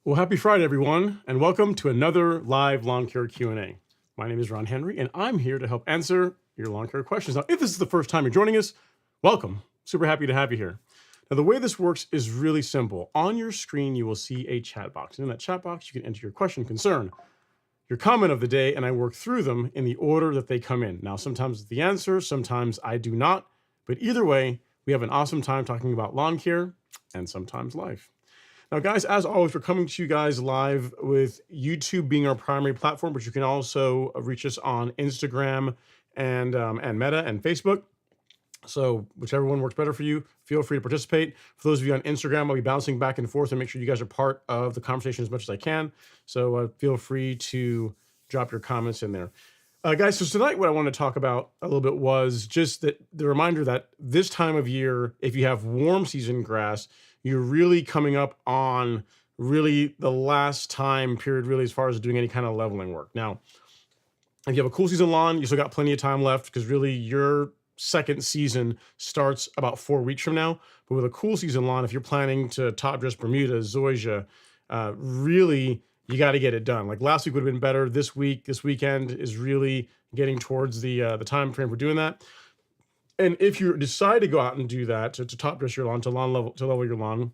Well, happy Friday, everyone, and welcome to another live lawn care Q&A. My name is Ron Henry, and I'm here to help answer your lawn care questions. Now, if this is the first time you're joining us, welcome. Super happy to have you here. Now, the way this works is really simple. On your screen, you will see a chat box. And in that chat box, you can enter your question, concern, your comment of the day, and I work through them in the order that they come in. Now, sometimes the answer, sometimes I do not, but either way, we have an awesome time talking about lawn care and sometimes life. Now, guys, as always, we're coming to you guys live with YouTube being our primary platform, but you can also reach us on Instagram and Meta and Facebook. So whichever one works better for you, feel free to participate. For those of you on Instagram, I'll be bouncing back and forth and make sure you guys are part of the conversation as much as I can. So feel free to drop your comments in there. Guys, so tonight what I want to talk about a little bit was just that the reminder that this time of year, if you have warm season grass, you're really coming up on really the last time period, really, as far as doing any kind of leveling work. Now, if you have a cool season lawn, you still got plenty of time left because really your second season starts about 4 weeks from now. But with a cool season lawn, if you're planning to top dress Bermuda, zoysia, really you got to get it done. Like last week would have been better. This weekend is really getting towards the time frame for doing that. And if you decide to go out and do that to top dress your lawn, to level your lawn,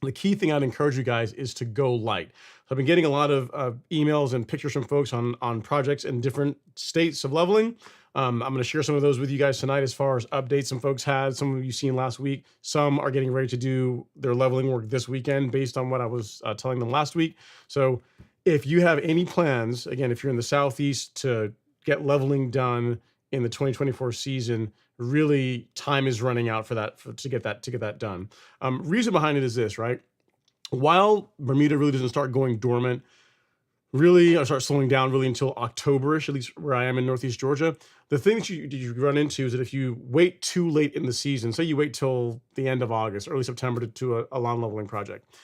the key thing I'd encourage you guys is to go light. So I've been getting a lot of emails and pictures from folks on projects in different states of leveling. I'm going to share some of those with you guys tonight as far as updates some folks had. Some of you seen last week. Some are getting ready to do their leveling work this weekend based on what I was telling them last week. So if you have any plans, again, if you're in the Southeast to get leveling done in the 2024 season, really time is running out for that to get that done. Reason behind it is this, right? While Bermuda really doesn't start going dormant, really, or start slowing down really until October-ish, at least where I am in Northeast Georgia. The thing that you run into is that if you wait too late in the season, say you wait till the end of August, early September to do a lawn leveling project,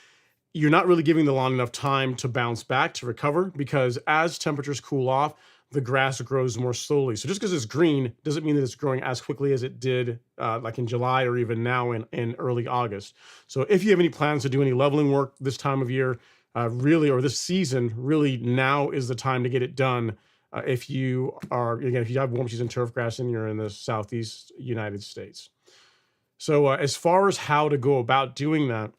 you're not really giving the lawn enough time to bounce back, to recover, because as temperatures cool off, the grass grows more slowly. So just because it's green doesn't mean that it's growing as quickly as it did like in July or even now in early August. So if you have any plans to do any leveling work this time of year, really, or this season, really now is the time to get it done. If you have warm season turf grass and you're in the Southeast United States. So as far as how to go about doing that,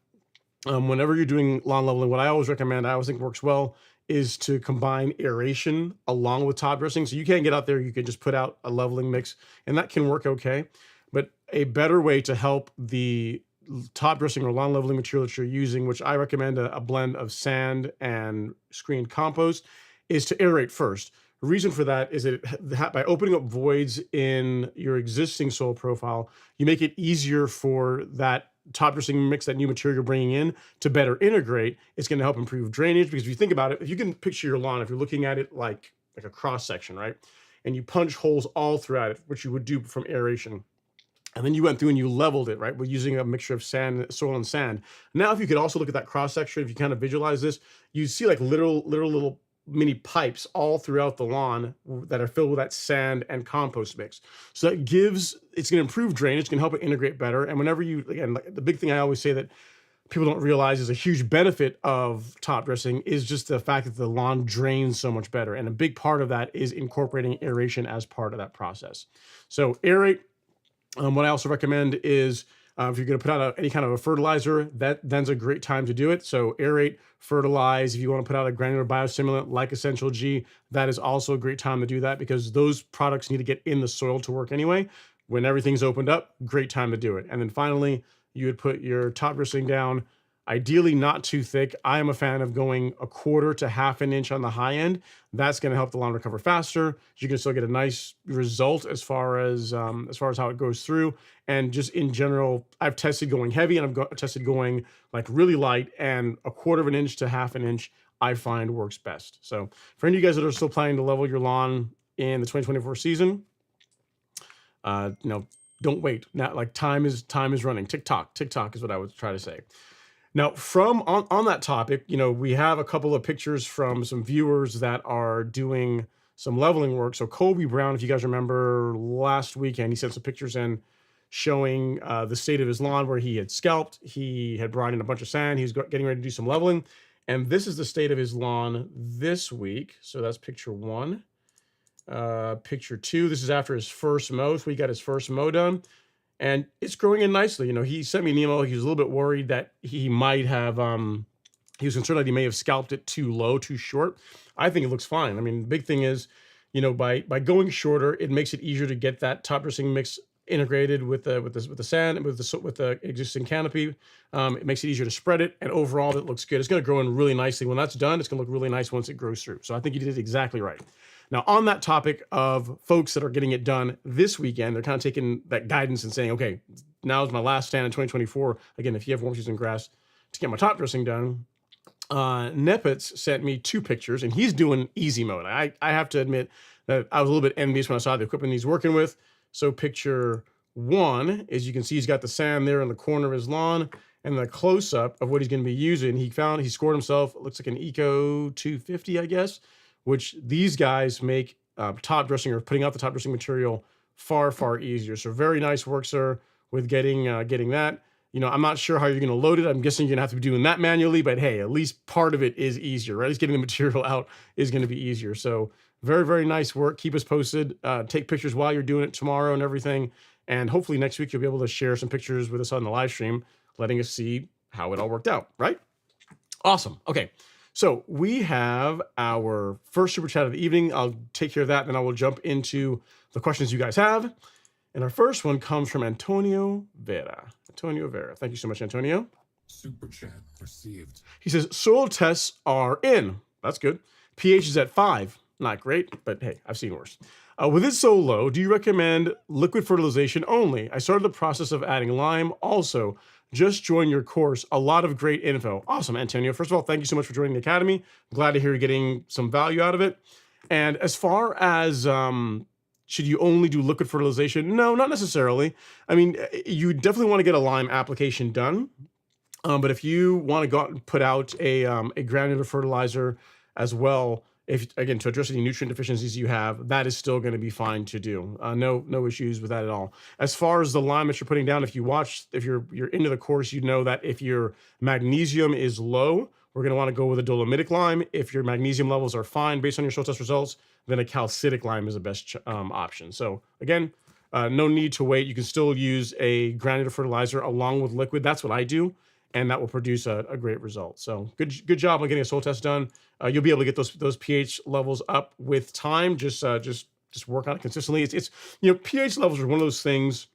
whenever you're doing lawn leveling, what I always recommend, I always think works well, is to combine aeration along with top dressing. So you can't get out there, you can just put out a leveling mix, and that can work okay. But a better way to help the top dressing or lawn leveling material that you're using, which I recommend a blend of sand and screened compost, is to aerate first. The reason for that is that by opening up voids in your existing soil profile, you make it easier for that top dressing mix, that new material you're bringing in, to better integrate. It's going to help improve drainage, because if you think about it, if you can picture your lawn, if you're looking at it like a cross section, right? And you punch holes all throughout it, which you would do from aeration. And then you went through and you leveled it, right? We're using a mixture of sand, soil and sand. Now, if you could also look at that cross section, if you kind of visualize this, you see like little mini pipes all throughout the lawn that are filled with that sand and compost mix. So it's going to improve drainage, can help it integrate better. And whenever again, like the big thing I always say that people don't realize is a huge benefit of top dressing is just the fact that the lawn drains so much better. And a big part of that is incorporating aeration as part of that process. So aerate. What I also recommend is if you're going to put out any kind of a fertilizer, then's a great time to do it. So aerate, fertilize. If you want to put out a granular biostimulant like Essential G, that is also a great time to do that, because those products need to get in the soil to work anyway. When everything's opened up, great time to do it. And then finally, you would put your top dressing down, ideally not too thick. I am a fan of going 1/4 to 1/2 inch on the high end. That's going to help the lawn recover faster. You can still get a nice result as far as how it goes through. And just in general, I've tested going heavy and I've tested going like really light, and 1/4 inch to 1/2 inch I find works best. So for any of you guys that are still planning to level your lawn in the 2024 season, don't wait. Now, like time is running. Tick tock is what I would try to say. Now, from on that topic, we have a couple of pictures from some viewers that are doing some leveling work. So Colby Brown, if you guys remember last weekend, he sent some pictures in showing the state of his lawn where he had scalped. He had brought in a bunch of sand. He was getting ready to do some leveling. And this is the state of his lawn this week. So that's picture 1. Picture 2, this is after his first mow. So he got his first mow done, and it's growing in nicely. You know, he sent me an email. He was a little bit worried that he might have, he was concerned that he may have scalped it too low, too short. I think it looks fine. I mean, the big thing is, you know, by going shorter, it makes it easier to get that top dressing mix integrated with the sand, with the existing canopy. It makes it easier to spread it, and overall it looks good. It's going to grow in really nicely. When that's done, it's going to look really nice once it grows through. So I think you did exactly right. Now, on that topic of folks that are getting it done this weekend, they're kind of taking that guidance and saying, okay, now is my last stand in 2024. Again, if you have warm season grass, to get my top dressing done, Nepitz sent me 2 pictures, and he's doing easy mode. I have to admit that I was a little bit envious when I saw the equipment he's working with. So picture 1, as you can see, he's got the sand there in the corner of his lawn, and the close-up of what he's going to be using. He scored himself, it looks like an Eco 250, I guess, which these guys make top dressing, or putting out the top dressing material, far, far easier. So very nice work, sir, with getting that. You know, I'm not sure how you're going to load it. I'm guessing you're going to have to be doing that manually, but hey, at least part of it is easier, right? At least getting the material out is going to be easier. So very, very nice work. Keep us posted. Take pictures while you're doing it tomorrow and everything. And hopefully next week you'll be able to share some pictures with us on the live stream, letting us see how it all worked out, right? Awesome. Okay. So we have our first super chat of the evening. I'll take care of that, and then I will jump into the questions you guys have. And our first one comes from Antonio Vera. Antonio Vera. Thank you so much, Antonio. Super chat received. He says, soil tests are in. That's good. pH is at 5. Not great, but hey, I've seen worse. With it so low, do you recommend liquid fertilization only? I started the process of adding lime also. Just join your course. A lot of great info. Awesome, Antonio. First of all, thank you so much for joining the Academy. I'm glad to hear you're getting some value out of it. And as far as should you only do liquid fertilization? No, not necessarily. I mean, you definitely want to get a lime application done. But if you want to go out and put out a granular fertilizer as well, if again, to address any nutrient deficiencies you have, that is still going to be fine to do. No issues with that at all. As far as the lime that you're putting down, if you're into the course, you know that if your magnesium is low, we're going to want to go with a dolomitic lime. If your magnesium levels are fine based on your soil test results, then a calcitic lime is the best option. So again, no need to wait. You can still use a granular fertilizer along with liquid. That's what I do, and that will produce a great result. So good job on getting a soil test done. You'll be able to get those pH levels up with time. Just work on it consistently. It's you know, pH levels are one of those things.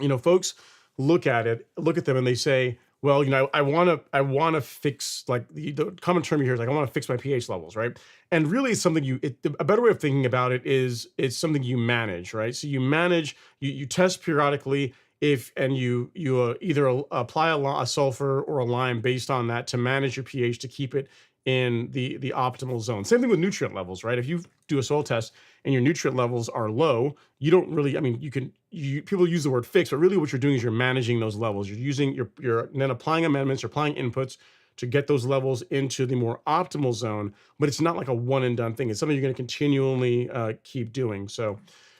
You know, folks look at them, and they say, well, you know, I want to fix, like the common term you hear is like, I want to fix my pH levels, right? And really, it's something a better way of thinking about it is it's something you manage, right? So you manage, you test periodically, you either apply a sulfur or a lime based on that to manage your pH to keep it in the optimal zone. Same thing with nutrient levels, right? If you do a soil test and your nutrient levels are low, you don't really, I mean, people use the word fix, but really what you're doing is you're managing those levels. You're then applying amendments, you're applying inputs to get those levels into the more optimal zone, but it's not like a one and done thing. It's something you're going to continually keep doing. So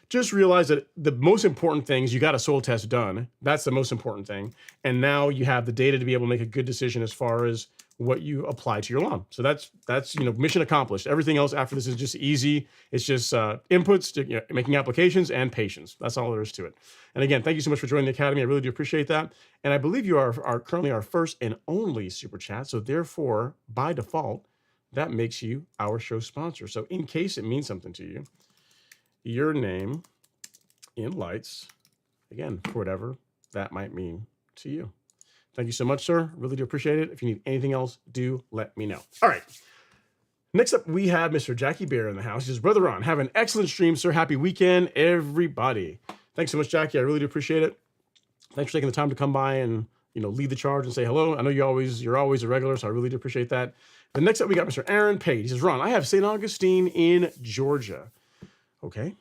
just realize that the most important thing is you got a soil test done. That's the most important thing. And now you have the data to be able to make a good decision as far as what you apply to your lawn. So that's you know, mission accomplished. Everything else after this is just easy. It's just inputs to, you know, making applications and patience. That's all there is to it. And again, thank you so much for joining the Academy. I really do appreciate that. And I believe you are currently our first and only super chat. So therefore, by default, that makes you our show sponsor. So in case it means something to you, your name in lights, again, for whatever that might mean to you. Thank you so much, sir. Really do appreciate it. If you need anything else, do let me know. All right. Next up, we have Mr. Jackie Bear in the house. He says, Brother Ron, have an excellent stream, sir. Happy weekend, everybody. Thanks so much, Jackie. I really do appreciate it. Thanks for taking the time to come by and, you know, lead the charge and say hello. I know you're always a regular, so I really do appreciate that. The next up, we got Mr. Aaron Pate. He says, Ron, I have St. Augustine in Georgia. Okay,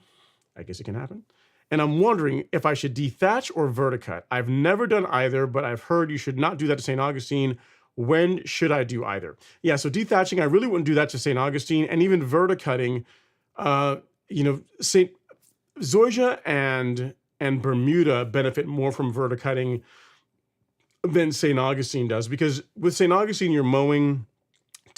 I guess it can happen. And I'm wondering if I should dethatch or verticut. I've never done either, but I've heard you should not do that to St. Augustine. When should I do either? Yeah, so dethatching, I really wouldn't do that to St. Augustine, and even verticutting, you know, St. Zoysia and Bermuda benefit more from verticutting than St. Augustine does, because with St. Augustine, you're mowing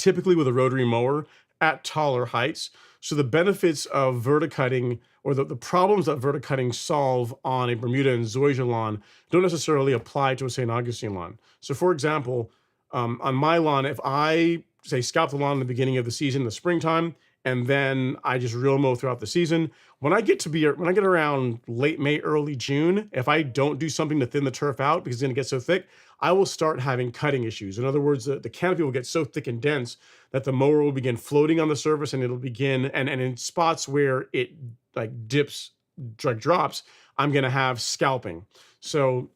typically with a rotary mower at taller heights. So the benefits of verticutting, or the problems that verticutting solve on a Bermuda and zoysia lawn, don't necessarily apply to a St. Augustine lawn. So for example, on my lawn, if I say scalp the lawn in the beginning of the season, in the springtime, and then I just real mow throughout the season, when I get around late May, early June, if I don't do something to thin the turf out because it's going to get so thick, I will start having cutting issues. In other words, the canopy will get so thick and dense that the mower will begin floating on the surface, and it'll begin, and in spots where it like dips, like drops, I'm going to have scalping. So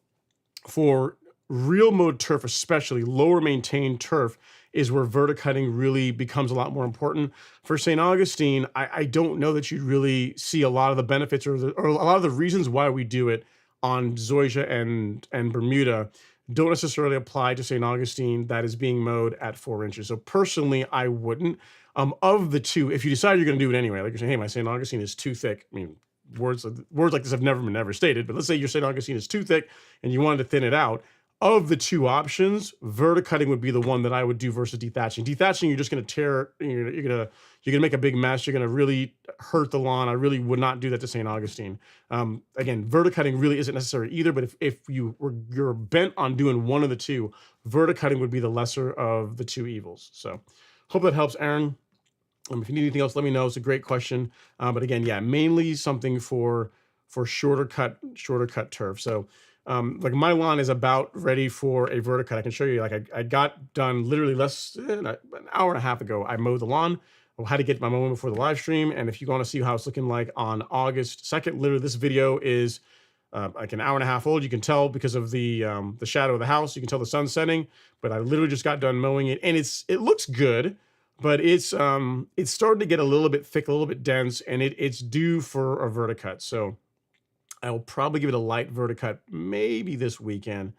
for real mowed turf, especially lower maintained turf, is where verticutting really becomes a lot more important. For St. Augustine, I don't know that you'd really see a lot of the benefits, or a lot of the reasons why we do it on zoysia and Bermuda don't necessarily apply to St. Augustine that is being mowed at 4 inches. So personally, I wouldn't. Of the two, if you decide you're going to do it anyway, like you're saying, hey, my St. Augustine is too thick. I mean, words like this have never been ever stated, but let's say your St. Augustine is too thick and you wanted to thin it out. Of the two options, verticutting would be the one that I would do versus dethatching. Dethatching, you're just going to tear, you're going to make a big mess. You're going to really hurt the lawn. I really would not do that to St. Augustine. Again, verticutting really isn't necessary either, but if you're bent on doing one of the two, verticutting would be the lesser of the two evils. So hope that helps, Aaron. If you need anything else, let me know. It's a great question. But again, yeah, mainly something for shorter cut turf. So like my lawn is about ready for a verticut. I can show you, like I got done literally less than an hour and a half ago. I mowed the lawn. I had to get my mowing before the live stream. And if you want to see how it's looking like on August 2nd, literally this video is like an hour and a half old. You can tell because of the shadow of the house. You can tell the sun's setting, but I literally just got done mowing it, and it looks good, but it's starting to get a little bit thick, a little bit dense, and it's due for a verticut. So I will probably give it a light verticut maybe this weekend.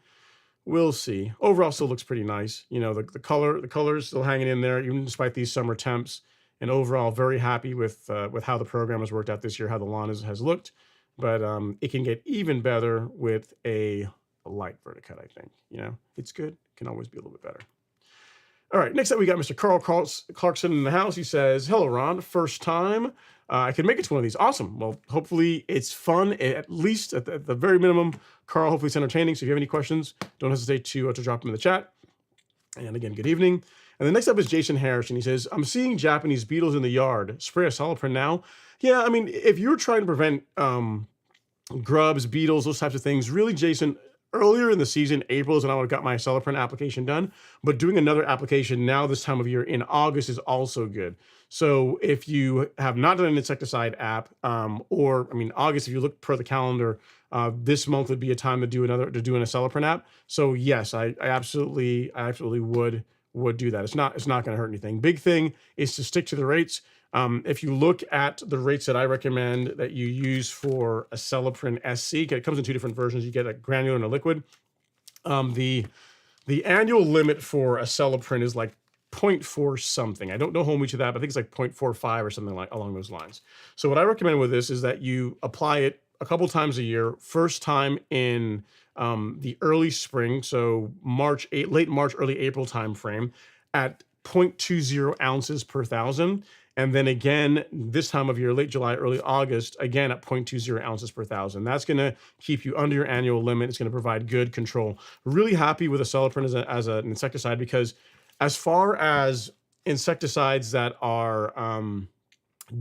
We'll see. Overall, still looks pretty nice. You know, the color is still hanging in there, even despite these summer temps. And overall, very happy with how the program has worked out this year, how the lawn has looked. But it can get even better with a light verticut, I think. You know, it's good. It can always be a little bit better. All right, next up, we got Mr. Carl Clarkson in the house. He says, hello, Ron. First time I can make it to one of these. Awesome. Well, hopefully it's fun, at least at the very minimum. Carl, hopefully it's entertaining. So if you have any questions, don't hesitate to drop them in the chat. And again, good evening. And the next up is Jason Harris, and he says, I'm seeing Japanese beetles in the yard. Spray a Soloprin now? Yeah, I mean, if you're trying to prevent grubs, beetles, those types of things, really, Jason, earlier in the season, April is when I would have got my Soloprin application done, but doing another application now this time of year in August is also good. So if you have not done an insecticide app, or I mean, August, if you look per the calendar, this month would be a time to do an Soloprin app. So yes, I absolutely would do that. It's not going to hurt anything. Big thing is to stick to the rates. If you look at the rates that I recommend that you use for a Soloprin SC, it comes in two different versions. You get a granular and a liquid. The annual limit for a Soloprin is like 0.4 something. I don't know how much of that, but I think it's like 0.45 or something like along those lines. So what I recommend with this is that you apply it a couple times a year. First time in the early spring, so late March, early April timeframe, at 0.20 ounces per thousand. And then again, this time of year, late July, early August, again at 0.20 ounces per thousand. That's going to keep you under your annual limit. It's going to provide good control. Really happy with a Soloprin as an insecticide, because as far as insecticides that are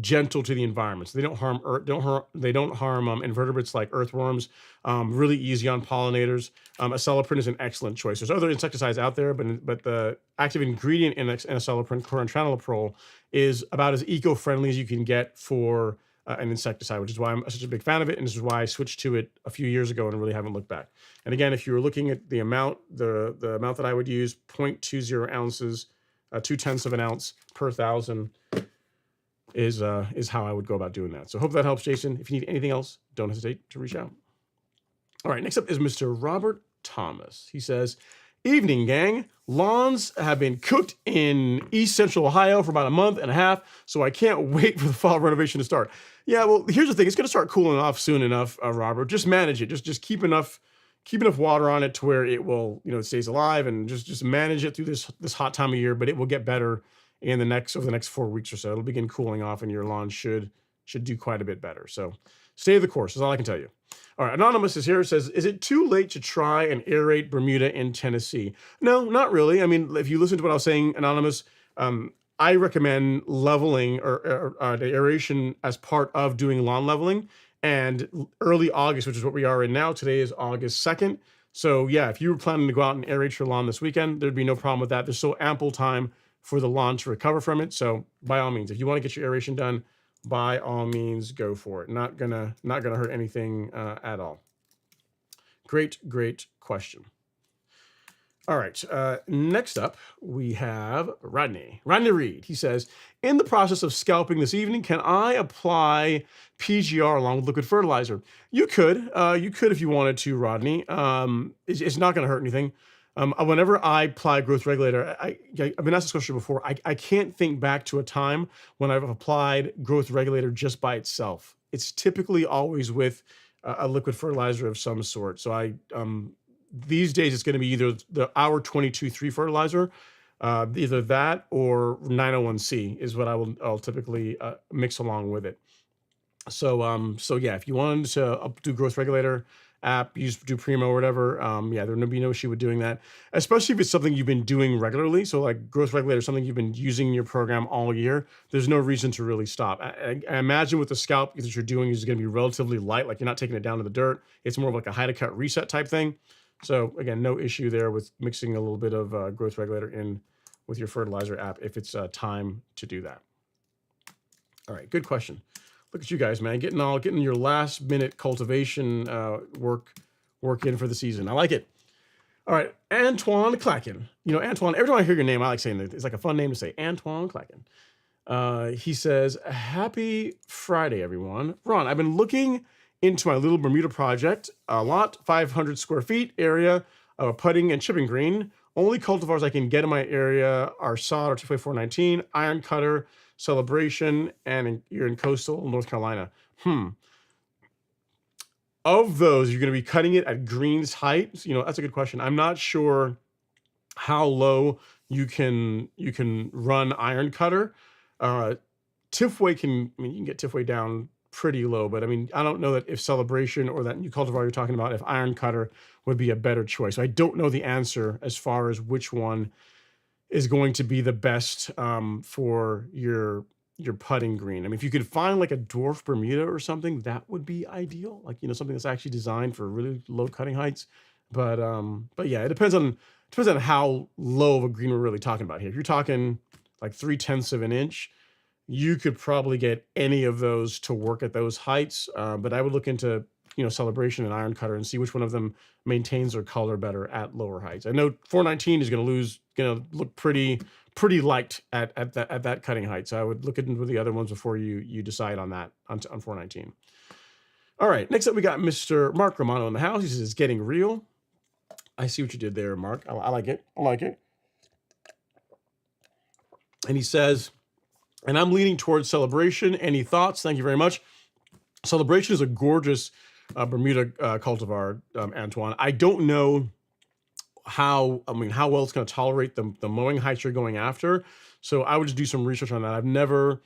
gentle to the environment, so they don't harm invertebrates like earthworms, really easy on pollinators, a Soloprin is an excellent choice. There's other insecticides out there, but the active ingredient in a Soloprin, chlorantraniliprole, is about as eco-friendly as you can get for an insecticide, which is why I'm such a big fan of it, and this is why I switched to it a few years ago and really haven't looked back. And again, if you were looking at the amount, the amount that I would use, 0.20 ounces, 0.2 of an ounce per thousand, is how I would go about doing that. So hope that helps, Jason. If you need anything else, don't hesitate to reach out. All right, next up is Mr. Robert Thomas. He says, evening, gang. Lawns have been cooked in East Central Ohio for about a month and a half, so I can't wait for the fall renovation to start. Yeah, well, here's the thing. It's going to start cooling off soon enough, Robert. Just manage it. Just keep enough water on it to where it will, it stays alive, and just manage it through this hot time of year, but it will get better in over the next 4 weeks or so. It'll begin cooling off, and your lawn should do quite a bit better. So stay the course is all I can tell you. All right, Anonymous is here. It says, is it too late to try and aerate Bermuda in Tennessee? No, not really. I mean, if you listen to what I was saying, Anonymous, I recommend leveling or the aeration as part of doing lawn leveling. And early August, which is what we are in now, today is August 2nd. So yeah, if you were planning to go out and aerate your lawn this weekend, there'd be no problem with that. There's still ample time for the lawn to recover from it. So by all means, if you want to get your aeration done, by all means, go for it. Not gonna hurt anything at all. Great question. All right, next up, we have Rodney Reed. He says, in the process of scalping this evening, can I apply PGR along with liquid fertilizer? You could if you wanted to, Rodney. It's not going to hurt anything. Whenever I apply growth regulator, I've been asked this question before. I can't think back to a time when I've applied growth regulator just by itself. It's typically always with a liquid fertilizer of some sort. So these days it's going to be either the Hour 22-3 fertilizer, either that or 901C is what I'll typically mix along with it. So yeah, if you wanted to do growth regulator app, do Primo or whatever, yeah, there would be no issue with doing that, especially if it's something you've been doing regularly. So like growth regulator is something you've been using in your program all year. There's no reason to really stop. I imagine with the scalp that you're doing is going to be relatively light, like you're not taking it down to the dirt. It's more of like a high to cut reset type thing. So again, no issue there with mixing a little bit of growth regulator in with your fertilizer app if it's time to do that. All right, good question. Look at you guys, man, getting your last minute cultivation work in for the season. I like it. All right, Antoine Clacken. Antoine, every time I hear your name, I like saying it. It's like a fun name to say, Antoine Clacken. He says, happy Friday, everyone. Ron, I've been looking into my little Bermuda project, a lot, 500 square feet area of putting and chipping green. Only cultivars I can get in my area are sod or 419, iron cutter, celebration, and you're in coastal North Carolina. Of those, you're going to be cutting it at green's height. That's a good question. I'm not sure how low you can run iron cutter. Tifway you can get Tifway down pretty low, but I don't know that if celebration or that new cultivar you're talking about, if iron cutter would be a better choice. I don't know the answer as far as which one is going to be the best for your putting green. If you could find like a dwarf Bermuda or something, that would be ideal. Like, something that's actually designed for really low cutting heights. But yeah, it depends on how low of a green we're really talking about here. If you're talking like 3/10 of an inch, you could probably get any of those to work at those heights. But I would look into, celebration and iron cutter and see which one of them maintains their color better at lower heights. I know 419 is going to look pretty light at that cutting height. So I would look into the other ones before you decide on that on 419. All right, next up we got Mr. Mark Romano in the house. He says, getting real. I see what you did there, Mark. I like it. And he says, and I'm leaning towards celebration. Any thoughts? Thank you very much. Celebration is a gorgeous Bermuda cultivar, Antoine. I don't know how well it's going to tolerate the mowing heights you're going after. So I would just do some research on that. I've never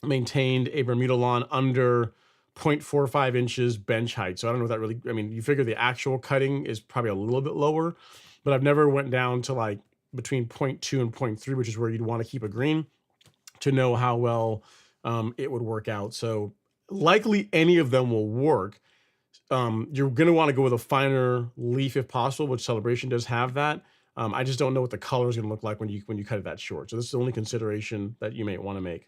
maintained a Bermuda lawn under 0.45 inches bench height. So I don't know if that really, you figure the actual cutting is probably a little bit lower, but I've never went down to like between 0.2 and 0.3, which is where you'd want to keep a green, to know how well it would work out. So likely any of them will work. You're going to want to go with a finer leaf if possible, which celebration does have that. I just don't know what the color is going to look like when you cut it that short. So this is the only consideration that you may want to make.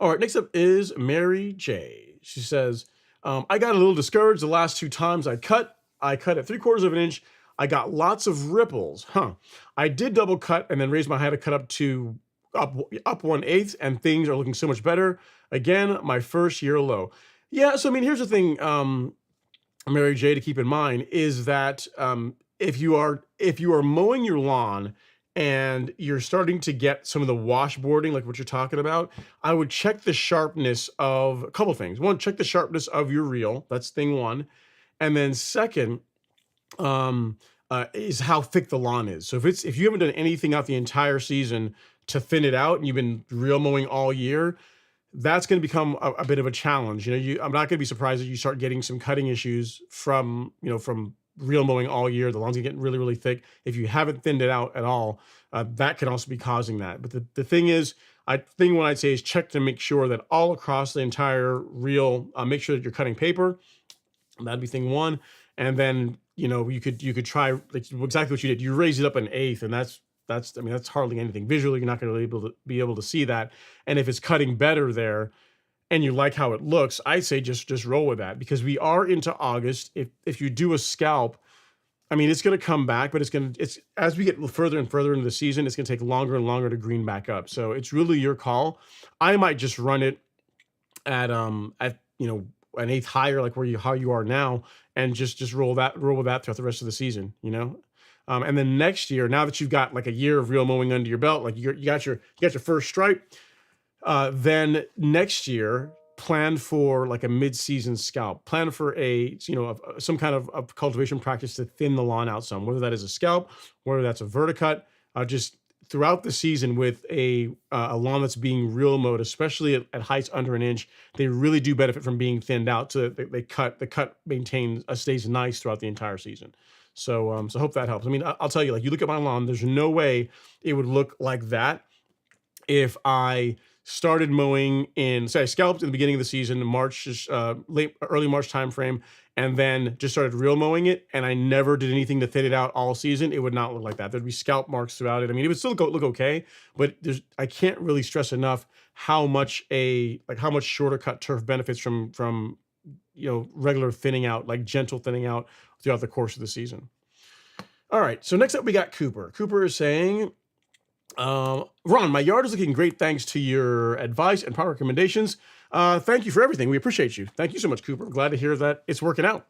All right, next up is Mary J. She says, I got a little discouraged the last 2 times I cut at 3/4 of an inch. I got lots of ripples. I did double cut and then raised my height to cut up 1/8, and things are looking so much better. Again, my first year low. Yeah, so here's the thing, Mary J, to keep in mind is that if you are mowing your lawn and you're starting to get some of the washboarding, like what you're talking about, I would check the sharpness of a couple things. One, check the sharpness of your reel. That's thing one. And then second, is how thick the lawn is. So if you haven't done anything out the entire season to thin it out and you've been real mowing all year, that's going to become a bit of a challenge. I'm not going to be surprised if you start getting some cutting issues from real mowing all year. The lawn's gonna get really, really thick. If you haven't thinned it out at all, that can also be causing that. But the thing is, what I'd say is check to make sure that all across the entire reel, make sure that you're cutting paper. That'd be thing one. And then, you could try like exactly what you did. You raise it up an eighth, and that's hardly anything. Visually, you're not going to be able to see that. And if it's cutting better there and you like how it looks, I'd say just roll with that, because we are into August. If you do a scalp, I mean, it's going to come back, but it's as we get further and further into the season, it's going to take longer and longer to green back up. So it's really your call. I might just run it at an eighth higher, like how you are now, and just roll with that throughout the rest of the season. And then next year, now that you've got like a year of real mowing under your belt, like you got your first stripe, then next year plan for like a mid-season scalp. Plan for some kind of cultivation practice to thin the lawn out some, whether that is a scalp, whether that's a verticut, just throughout the season with a lawn that's being real mowed, especially at heights under an inch. They really do benefit from being thinned out, so that the cut maintains stays nice throughout the entire season. So hope that helps. I mean, I'll tell you, like, you look at my lawn, there's no way it would look like that if I started mowing I scalped in the beginning of the season, early March timeframe, and then just started real mowing it, and I never did anything to thin it out all season. It would not look like that. There'd be scalp marks throughout it. I mean, it would still look okay, but I can't really stress enough how much shorter cut turf benefits from regular thinning out, like gentle thinning out throughout the course of the season. All right, so next up we got Cooper. Cooper is saying, Ron, my yard is looking great thanks to your advice and product recommendations. Thank you for everything. We appreciate you. Thank you so much, Cooper. Glad to hear that it's working out.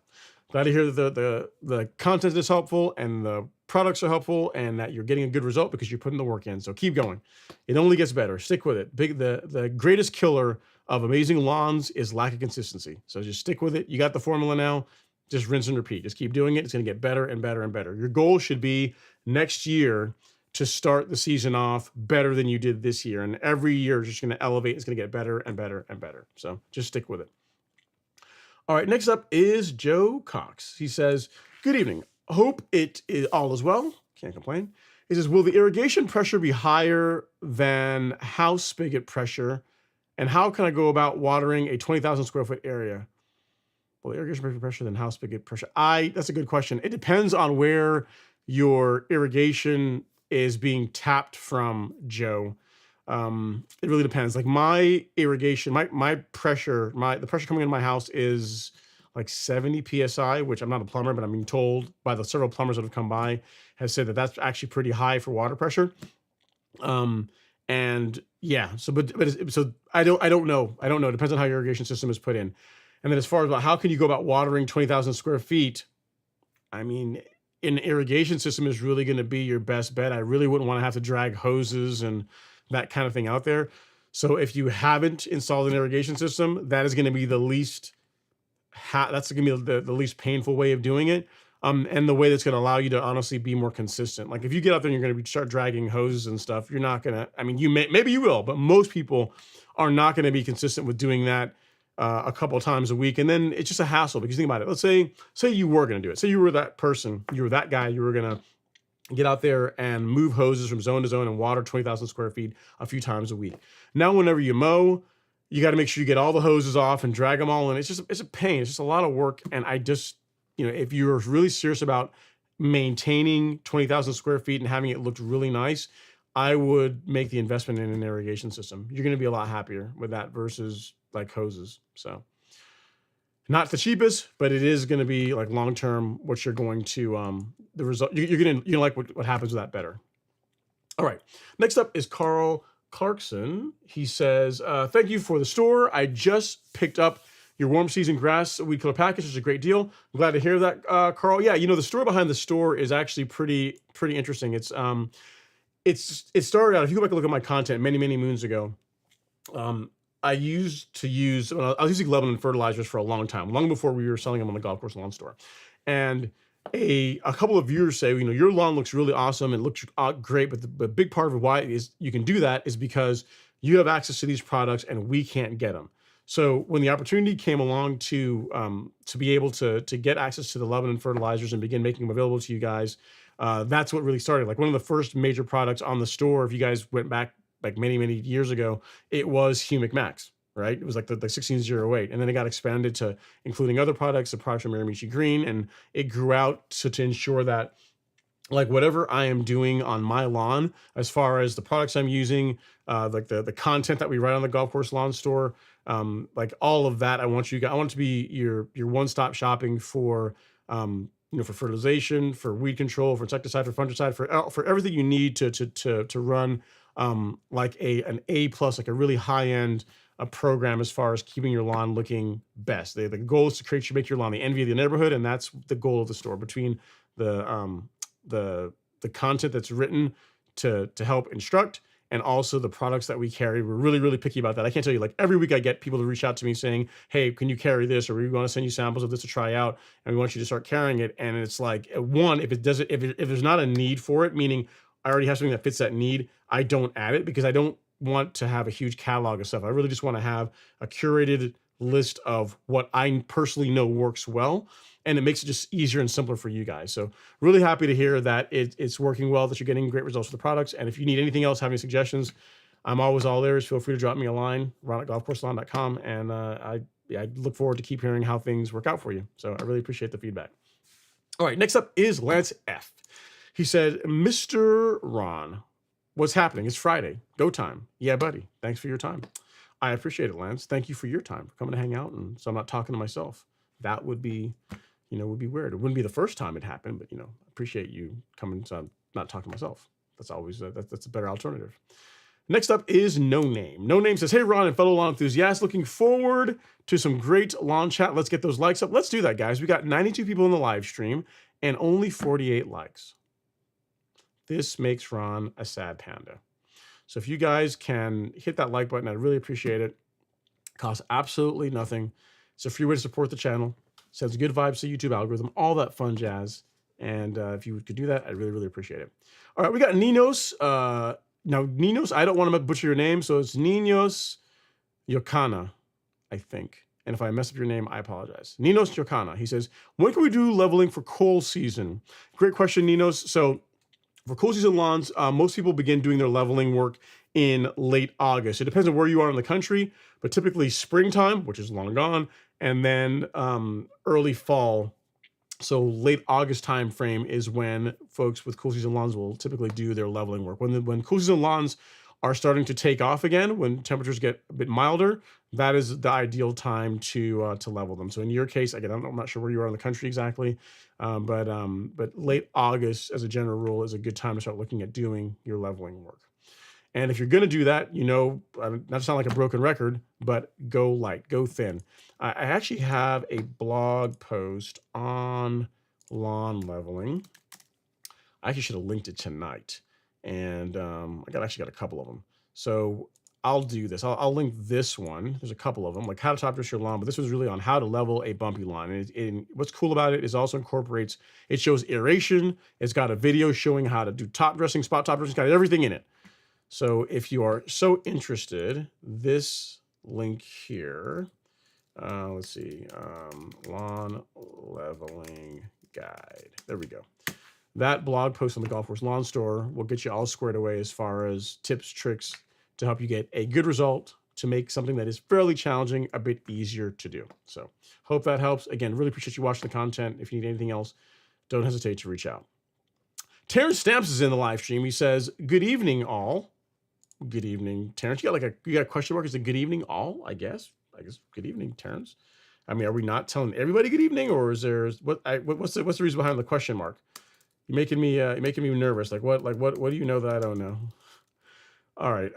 Glad to hear that the content is helpful and the products are helpful and that you're getting a good result because you're putting the work in. So keep going. It only gets better. Stick with it. The greatest killer of amazing lawns is lack of consistency. So just stick with it. You got the formula now. Just rinse and repeat. Just keep doing it. It's going to get better and better and better. Your goal should be next year to start the season off better than you did this year. And every year is just going to elevate. It's going to get better and better and better. So just stick with it. All right, next up is Joe Cox. He says, good evening. Hope it is all is well. Can't complain. He says, will the irrigation pressure be higher than house spigot pressure? And how can I go about watering a 20,000 square foot area? Well, irrigation pressure than house spigot pressure. That's a good question. It depends on where your irrigation is being tapped from, Joe. It really depends. Like my irrigation, my pressure, the pressure coming into my house is like 70 psi, which I'm not a plumber, but I'm being told by the several plumbers that have come by have said that that's actually pretty high for water pressure. And yeah, so I don't know. It depends on how your irrigation system is put in. And then as far as how can you go about watering 20,000 square feet? I mean, an irrigation system is really going to be your best bet. I really wouldn't want to have to drag hoses and that kind of thing out there. So if you haven't installed an irrigation system, that is going to be the least that's going to be the least painful way of doing it. And the way that's going to allow you to honestly be more consistent. Like if you get out there and you're going to start dragging hoses and stuff, you're not going to, I mean, maybe you will, but most people are not going to be consistent with doing that a couple of times a week. And then it's just a hassle because think about it. Let's say you were going to do it. Say you were that person, you were that guy, you were going to get out there and move hoses from zone to zone and water 20,000 square feet a few times a week. Now, whenever you mow, you got to make sure you get all the hoses off and drag them all in. It's a pain. It's just a lot of work. And I just, if you're really serious about maintaining 20,000 square feet and having it look really nice, I would make the investment in an irrigation system. You're going to be a lot happier with that versus like hoses. So not the cheapest, but it is going to be like long-term, what you're going to, the result, you're going to like what happens with that better. All right. Next up is Carl Clarkson. He says, thank you for the store. I just picked up your warm season grass weed killer package. It's a great deal. I'm glad to hear that, Carl. Yeah, the story behind the store is actually pretty interesting. It started out, if you go back and look at my content many moons ago, I was using Lebanon fertilizers for a long time, long before we were selling them on the golf course lawn store. And a couple of viewers say, your lawn looks really awesome and looks great, but the big part of why is you can do that is because you have access to these products and we can't get them. So when the opportunity came along to be able to get access to the Lebanon fertilizers and begin making them available to you guys, that's what really started. Like one of the first major products on the store, if you guys went back like many years ago, it was Humic Max, right? It was like the 1608, and then it got expanded to including other products, the products from Miramichi Green, and it grew out to ensure that like whatever I am doing on my lawn, as far as the products I'm using, like the content that we write on the golf course lawn store, like all of that, I want it to be your one-stop shopping for for fertilization, for weed control, for insecticide, for fungicide, for everything you need to run like an A plus, like a really high end a program as far as keeping your lawn looking best. The goal is to make your lawn the envy of the neighborhood, and that's the goal of the store. Between the content that's written to help instruct and also the products that we carry, we're really picky about that. I can't tell you, like every week I get people to reach out to me saying, hey, can you carry this, or we want to send you samples of this to try out and we want you to start carrying it. And it's like, one, if there's not a need for it, meaning I already have something that fits that need, I don't add it, because I don't want to have a huge catalog of stuff. I really just want to have a curated list of what I personally know works well, and it makes it just easier and simpler for you guys. So really happy to hear that it's working well, that you're getting great results with the products. And if you need anything else, have any suggestions, I'm always all ears. Feel free to drop me a line, ron@golfcourselawn.com, and I look forward to keep hearing how things work out for you. So I really appreciate the feedback. All right, next up is Lance F. He said, Mr. Ron, what's happening? It's Friday. Go time. Yeah, buddy. Thanks for your time. I appreciate it, Lance. Thank you for your time, for coming to hang out, and so I'm not talking to myself. That would be weird. It wouldn't be the first time it happened, but appreciate you coming, so I'm not talking to myself. That's always that's a better alternative. Next up is No Name. No Name says, hey, Ron and fellow lawn enthusiasts, looking forward to some great lawn chat. Let's get those likes up. Let's do that, guys. We got 92 people in the live stream and only 48 likes. This makes Ron a sad panda. So if you guys can hit that like button, I'd really appreciate it. It costs absolutely nothing. It's a free way to support the channel. Sends good vibes to YouTube algorithm, all that fun jazz. And if you could do that, I'd really appreciate it. All right, we got Ninos. Now, Ninos, I don't want to butcher your name, so it's Ninos Yokana, I think. And if I mess up your name, I apologize. Ninos Yokana. He says, when can we do leveling for cool season? Great question, Ninos. So for cool season lawns, most people begin doing their leveling work in late August. It depends on where you are in the country, but typically springtime, which is long gone, and then early fall. So late August time frame is when folks with cool season lawns will typically do their leveling work. When cool season lawns are starting to take off again, when temperatures get a bit milder, that is the ideal time to level them. So in your case, again, I'm not sure where you are in the country exactly, but late August, as a general rule, is a good time to start looking at doing your leveling work. And if you're going to do that, not to sound like a broken record, but go light, go thin. I actually have a blog post on lawn leveling. I actually should have linked it tonight, and I actually got a couple of them. So I'll do this. I'll link this one. There's a couple of them, like how to top dress your lawn, but this was really on how to level a bumpy lawn. And what's cool about it is also incorporates, it shows irrigation. It's got a video showing how to do top dressing, spot top dressing. It's got everything in it. So if you are so interested, this link here, let's see, lawn leveling guide. There we go. That blog post on the Golf Course Lawn Store will get you all squared away as far as tips, tricks to help you get a good result, to make something that is fairly challenging a bit easier to do. So hope that helps. Again, really appreciate you watching the content. If you need anything else, don't hesitate to reach out. Terrence Stamps is in the live stream. He says, good evening, all. Good evening, Terrence. You got a question mark? Is it good evening, all? I guess good evening, Terrence. I mean, are we not telling everybody good evening, or is there what's the reason behind the question mark? You're making me nervous. Like what do you know that I don't know? All right.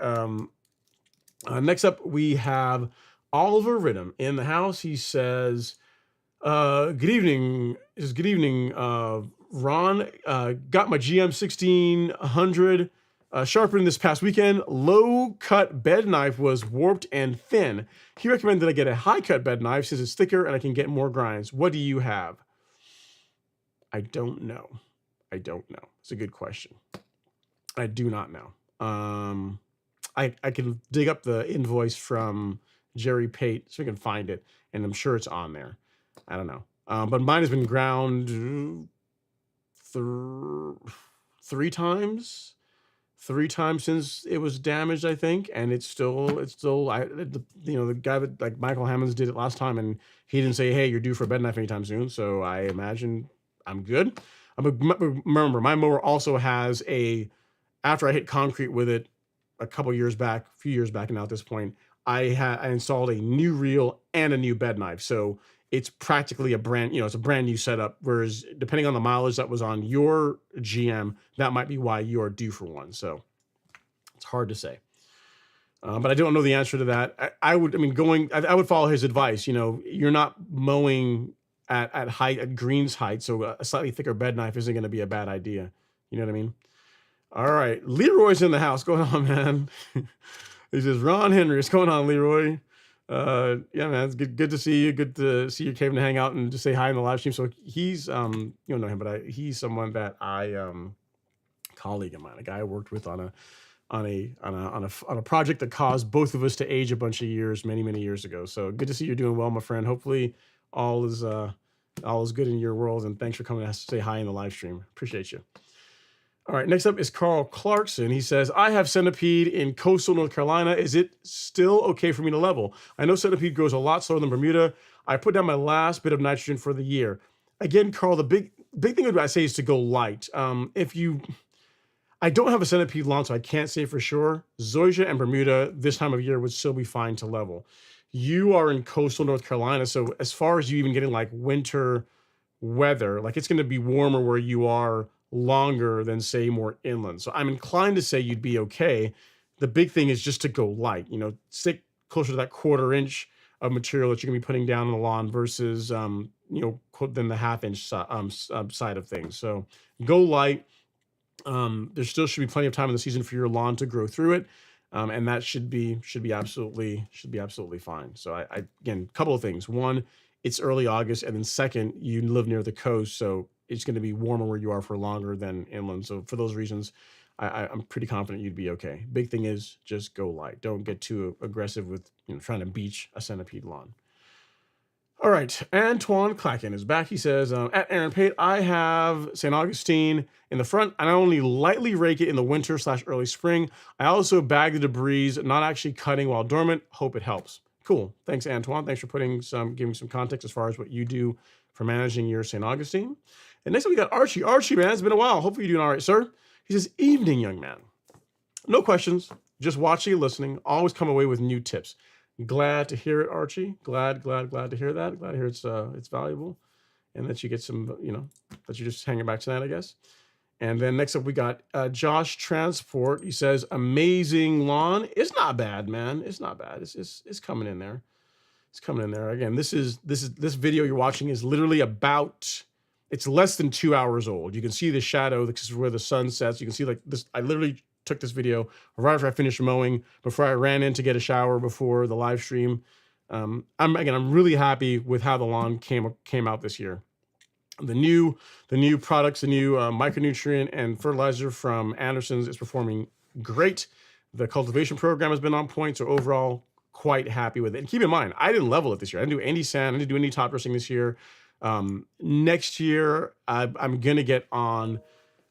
Next up we have Oliver Ridham in the house. He says, good evening. Good evening, Ron. Got my GM 1600 sharpened this past weekend. Low cut bed knife was warped and thin. He recommended I get a high cut bed knife since it's thicker and I can get more grinds. What do you have? I don't know. I don't know. It's a good question. I do not know. I can dig up the invoice from Jerry Pate so we can find it, and I'm sure it's on there. I don't know. But mine has been ground three times since it was damaged, I think, and it's still the guy that like Michael Hammonds did it last time, and he didn't say, hey, you're due for a bed knife anytime soon, so I imagine I'm good. Remember, my mower also has after I hit concrete with it a few years back now at this point, I installed a new reel and a new bed knife, so it's practically it's a brand new setup. Whereas depending on the mileage that was on your GM, that might be why you are due for one. So it's hard to say. But I don't know the answer to that. I would follow his advice. You're not mowing at greens height, so a slightly thicker bed knife isn't going to be a bad idea. You know what I mean? All right, Leroy's in the house. What's going on, man? He says, Ron Henry. What's going on, Leroy? Yeah, man, it's good to see you. Good to see you came to hang out and just say hi in the live stream. So he's you don't know him, but he's someone that colleague of mine, a guy I worked with on a project that caused both of us to age a bunch of years, many years ago. So good to see you're doing well, my friend. Hopefully all is good in your world, and thanks for coming to say hi in the live stream. Appreciate you. All right, next up is Carl Clarkson. He says, I have centipede in coastal North Carolina. Is it still okay for me to level? I know centipede grows a lot slower than Bermuda. I put down my last bit of nitrogen for the year. Again, Carl, the big thing I say is to go light. I don't have a centipede lawn, so I can't say for sure. Zoysia and Bermuda this time of year would still be fine to level. You are in coastal North Carolina, so as far as you even getting like winter weather, like it's going to be warmer where you are longer than say more inland. So I'm inclined to say you'd be okay. The big thing is just to go light, stick closer to that 1/4 inch of material that you're gonna be putting down on the lawn versus, than the 1/2 inch side of things. So go light. There still should be plenty of time in the season for your lawn to grow through it. And that should be absolutely fine. So I again, couple of things. One, it's early August, and then second, you live near the coast, so it's going to be warmer where you are for longer than inland. So for those reasons, I'm pretty confident you'd be okay. Big thing is just go light. Don't get too aggressive with trying to beach a centipede lawn. All right, Antoine Clacken is back. He says, at Aaron Pate, I have St. Augustine in the front, and I only lightly rake it in the winter/early spring. I also bag the debris, not actually cutting while dormant. Hope it helps. Cool. Thanks, Antoine. Thanks for giving some context as far as what you do for managing your St. Augustine. And next up, we got Archie. Archie, man, it's been a while. Hopefully you're doing all right, sir. He says, evening, young man. No questions, just watching and listening. Always come away with new tips. Glad to hear it, Archie. Glad to hear that. Glad to hear it's valuable, and that you get some, that you're just hanging back tonight, I guess. And then next up we got Josh Transport. He says, amazing lawn. It's not bad, man. It's not bad. It's coming in there. It's coming in there. Again, this video you're watching is literally it's less than 2 hours old. You can see the shadow. This is where the sun sets. You can see like this. I literally took this video right after I finished mowing, before I ran in to get a shower before the live stream. I'm really happy with how the lawn came out this year. The new products, the new micronutrient and fertilizer from Anderson's is performing great. The cultivation program has been on point, so overall quite happy with it. And keep in mind, I didn't level it this year. I didn't do any sand. I didn't do any top dressing this year. Next year, I'm gonna get on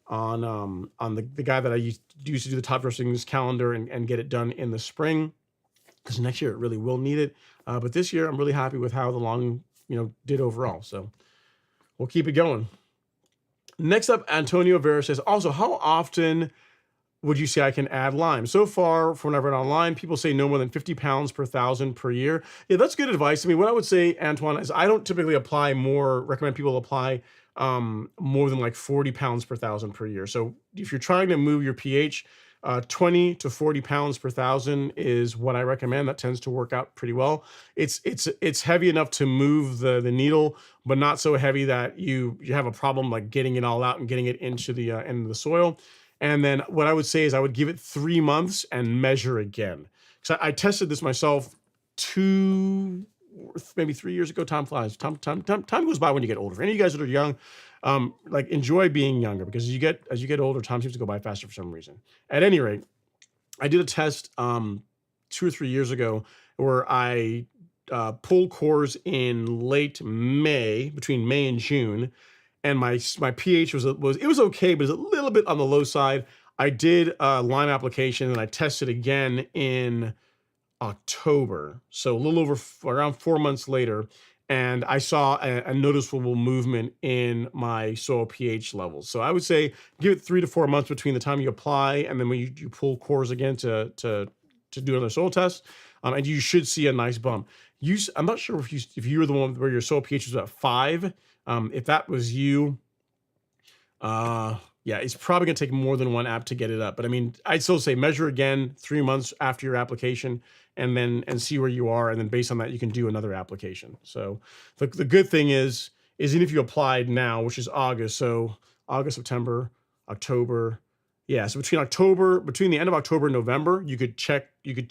the guy that I used to do the top dressings calendar and get it done in the spring, because next year it really will need it. But this year I'm really happy with how the lawn did overall. So we'll keep it going. Next up, Antonio Vera says, also, how often would you say I can add lime? So far, from what I've read online, people say no more than 50 pounds per 1,000 per year. Yeah, that's good advice. I mean, what I would say, Antoine, is I don't typically recommend people apply more than like 40 pounds per 1,000 per year. So if you're trying to move your pH, 20 to 40 pounds per 1,000 is what I recommend. That tends to work out pretty well. It's heavy enough to move the needle, but not so heavy that you have a problem like getting it all out and getting it into the soil. And then what I would say is I would give it 3 months and measure again. So I tested this myself maybe 3 years ago. Time flies. Time goes by when you get older. For any of you guys that are young, Like enjoy being younger, because as you get older, time seems to go by faster for some reason. At any rate, I did a test 2 or 3 years ago where I pulled cores in late May, between May and June, and my pH was it was okay, but it was a little bit on the low side. I did a lime application and I tested again in October, so a little over around 4 months later, and I saw a noticeable movement in my soil pH levels. So I would say give it 3 to 4 months between the time you apply and then when you pull cores again to do another soil test, and you should see a nice bump. I'm not sure if you were the one where your soil pH was at 5. If that was you, yeah, it's probably gonna take more than one app to get it up. But I mean, I'd still say measure again 3 months after your application, and see where you are, and then based on that, you can do another application. So the good thing is even if you applied now, which is August, so August, September, October, yeah, so between the end of October and November, you could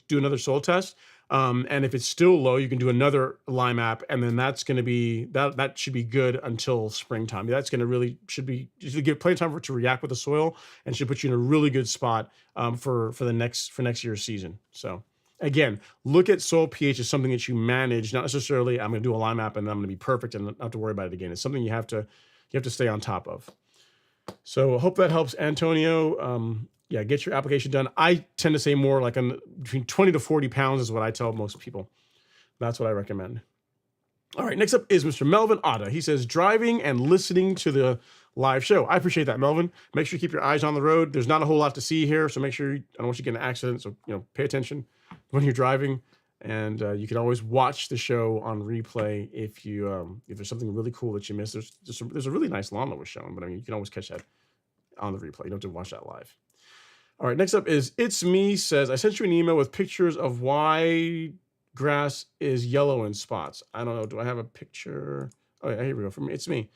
do another soil test. And if it's still low, you can do another lime app, and then that's going to be that should be good until springtime. That's going to really should give plenty of time for it to react with the soil, and should put you in a really good spot for next year's season. So again, look at soil pH as something that you manage, not necessarily I'm going to do a lime app and I'm going to be perfect and not have to worry about it again. It's something you have to stay on top of. So I hope that helps, Antonio. Yeah, get your application done. I tend to say more like between 20 to 40 pounds is what I tell most people. That's what I recommend. All right, next up is Mr. Melvin Otta. He says, driving and listening to the live show. I appreciate that, Melvin. Make sure you keep your eyes on the road. There's not a whole lot to see here, so make sure I don't want you to get in an accident. So pay attention when you're driving, and you can always watch the show on replay if there's something really cool that you missed. There's a really nice lawn that was shown, but I mean you can always catch that on the replay. You don't have to watch that live. All right, next up is It's Me says, I sent you an email with pictures of why grass is yellow in spots. I don't know. Do I have a picture? Oh, yeah, here we go. From It's Me.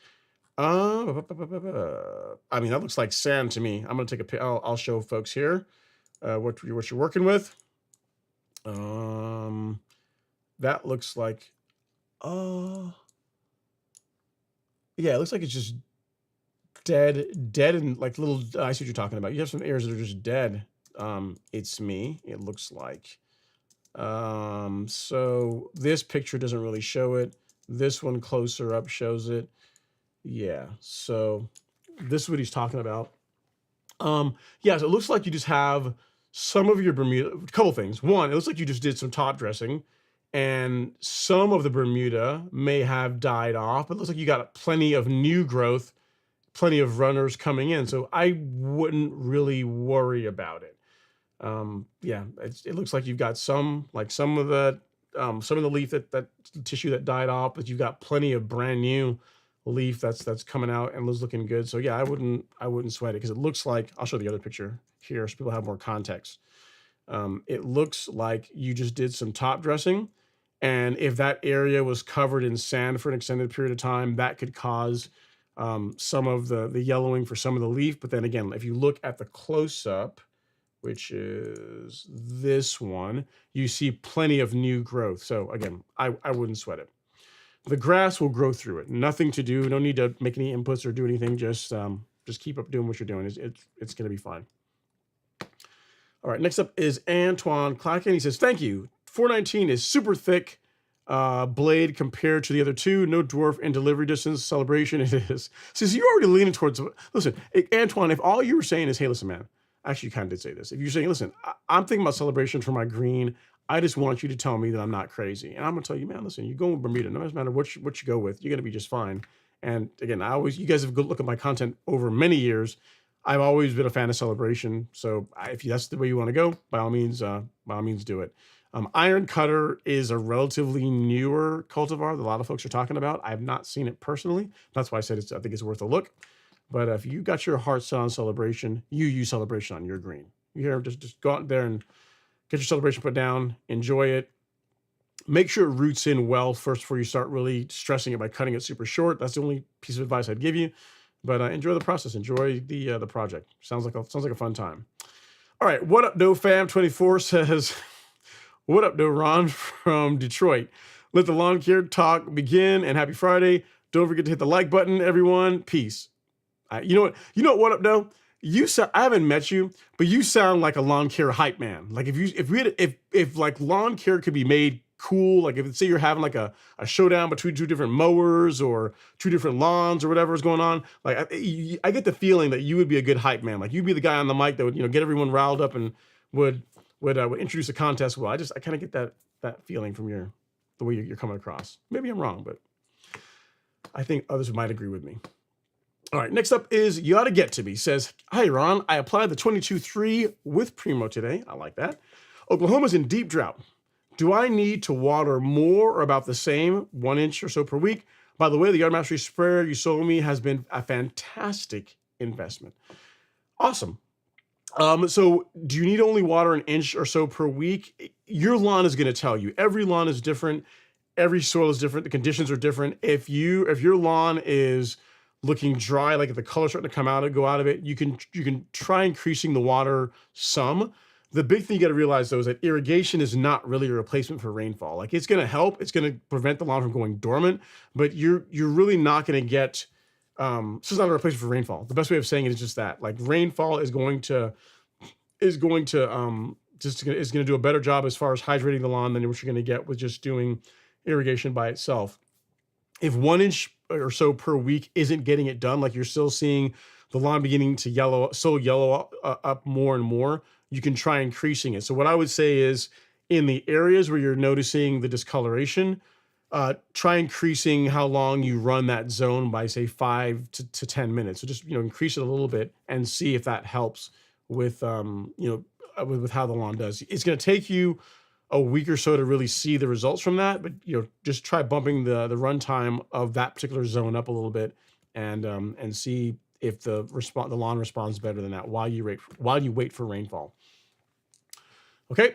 I mean, that looks like sand to me. I'm going to take a pic. I'll show folks here what you're working with. That looks like, yeah, it looks like it's just dead and like little, I see what you're talking about. You have some areas that are just dead. It's Me, it looks like. So this picture doesn't really show it. This one closer up shows it. Yeah, so this is what he's talking about. Yeah, so it looks like you just have some of your Bermuda, a couple things. One, it looks like you just did some top dressing, and some of the Bermuda may have died off, but it looks like you got plenty of new growth, plenty of runners coming in. So I wouldn't really worry about it. Yeah, it looks like you've got some of the leaf that tissue that died off, but you've got plenty of brand new leaf that's coming out and is looking good. So yeah, I wouldn't sweat it, because it looks like, I'll show the other picture here so people have more context. It looks like you just did some top dressing, and if that area was covered in sand for an extended period of time, that could cause some of the yellowing for some of the leaf. But then again, if you look at the close-up, which is this one, you see plenty of new growth. So again, I wouldn't sweat it. The grass will grow through it. Nothing to do. No need to make any inputs or do anything. Just keep up doing what you're doing. It's going to be fine. All right, next up is Antoine Clacken. He says, thank you. 419 is super thick blade compared to the other two. No dwarf in delivery distance. Celebration it is. Says you're already leaning towards, listen, Antoine, if all you were saying is, hey, listen, man, actually you kind of did say this. If you're saying, listen, I'm thinking about celebration for my green, I just want you to tell me that I'm not crazy. And I'm going to tell you, man, listen, you go with Bermuda. No matter what you go with, you're going to be just fine. And again, you guys have looked at my content over many years. I've always been a fan of celebration. So if that's the way you want to go, by all means do it. Iron Cutter is a relatively newer cultivar that a lot of folks are talking about. I have not seen it personally. That's why I said I think it's worth a look. But if you got your heart set on celebration, you use celebration on your green. You hear, just go out there and get your celebration put down, enjoy it. Make sure it roots in well first before you start really stressing it by cutting it super short. That's the only piece of advice I'd give you. But enjoy the process. Enjoy the project. Sounds like a fun time. All right. What up, No Fam 24 says, what up, No Ron from Detroit. Let the lawn care talk begin, and happy Friday. Don't forget to hit the like button, everyone. Peace. You know what? You know what up, though? You sound, I haven't met you, but you sound like a lawn care hype man. Like if like lawn care could be made cool, like if say you're having like a showdown between two different mowers or two different lawns or whatever is going on, like I get the feeling that you would be a good hype man. Like you'd be the guy on the mic that would get everyone riled up and would introduce a contest. Well, I kind of get that feeling from the way you're coming across. Maybe I'm wrong, but I think others might agree with me. All right, next up is You Oughta Get To Me. Says, hi, Ron. I applied the 22-3 with Primo today. I like that. Oklahoma's in deep drought. Do I need to water more or about the same, 1 inch or so per week? By the way, the Yard Mastery sprayer you sold me has been a fantastic investment. Awesome. So do you need to only water 1 inch or so per week? Your lawn is going to tell you. Every lawn is different. Every soil is different. The conditions are different. If your lawn is looking dry, like if the color's starting to go out of it, you can try increasing the water some. The big thing you got to realize though is that irrigation is not really a replacement for rainfall. Like it's going to help, it's going to prevent the lawn from going dormant, but you're really not going to get. This is not a replacement for rainfall. The best way of saying it is just that, like rainfall is going to do a better job as far as hydrating the lawn than what you're going to get with just doing irrigation by itself. If 1 inch or so per week isn't getting it done, like you're still seeing the lawn beginning to yellow up more and more, you can try increasing it. So what I would say is in the areas where you're noticing the discoloration, try increasing how long you run that zone by say 5 to 10 minutes. So just, increase it a little bit and see if that helps with, with how the lawn does. It's going to take you a week or so to really see the results from that, but just try bumping the runtime of that particular zone up a little bit, and see if the lawn responds better than that while you wait for rainfall. Okay,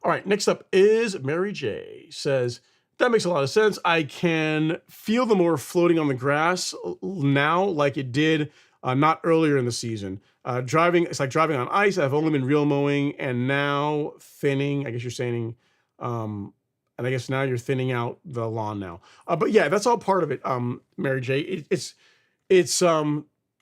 all right. Next up is Mary J. Says, that makes a lot of sense. I can feel the mower floating on the grass now, like it did not earlier in the season. It's like driving on ice. I've only been real mowing and now thinning. I guess you're saying, and I guess now you're thinning out the lawn now. But yeah, that's all part of it. Mary J. It's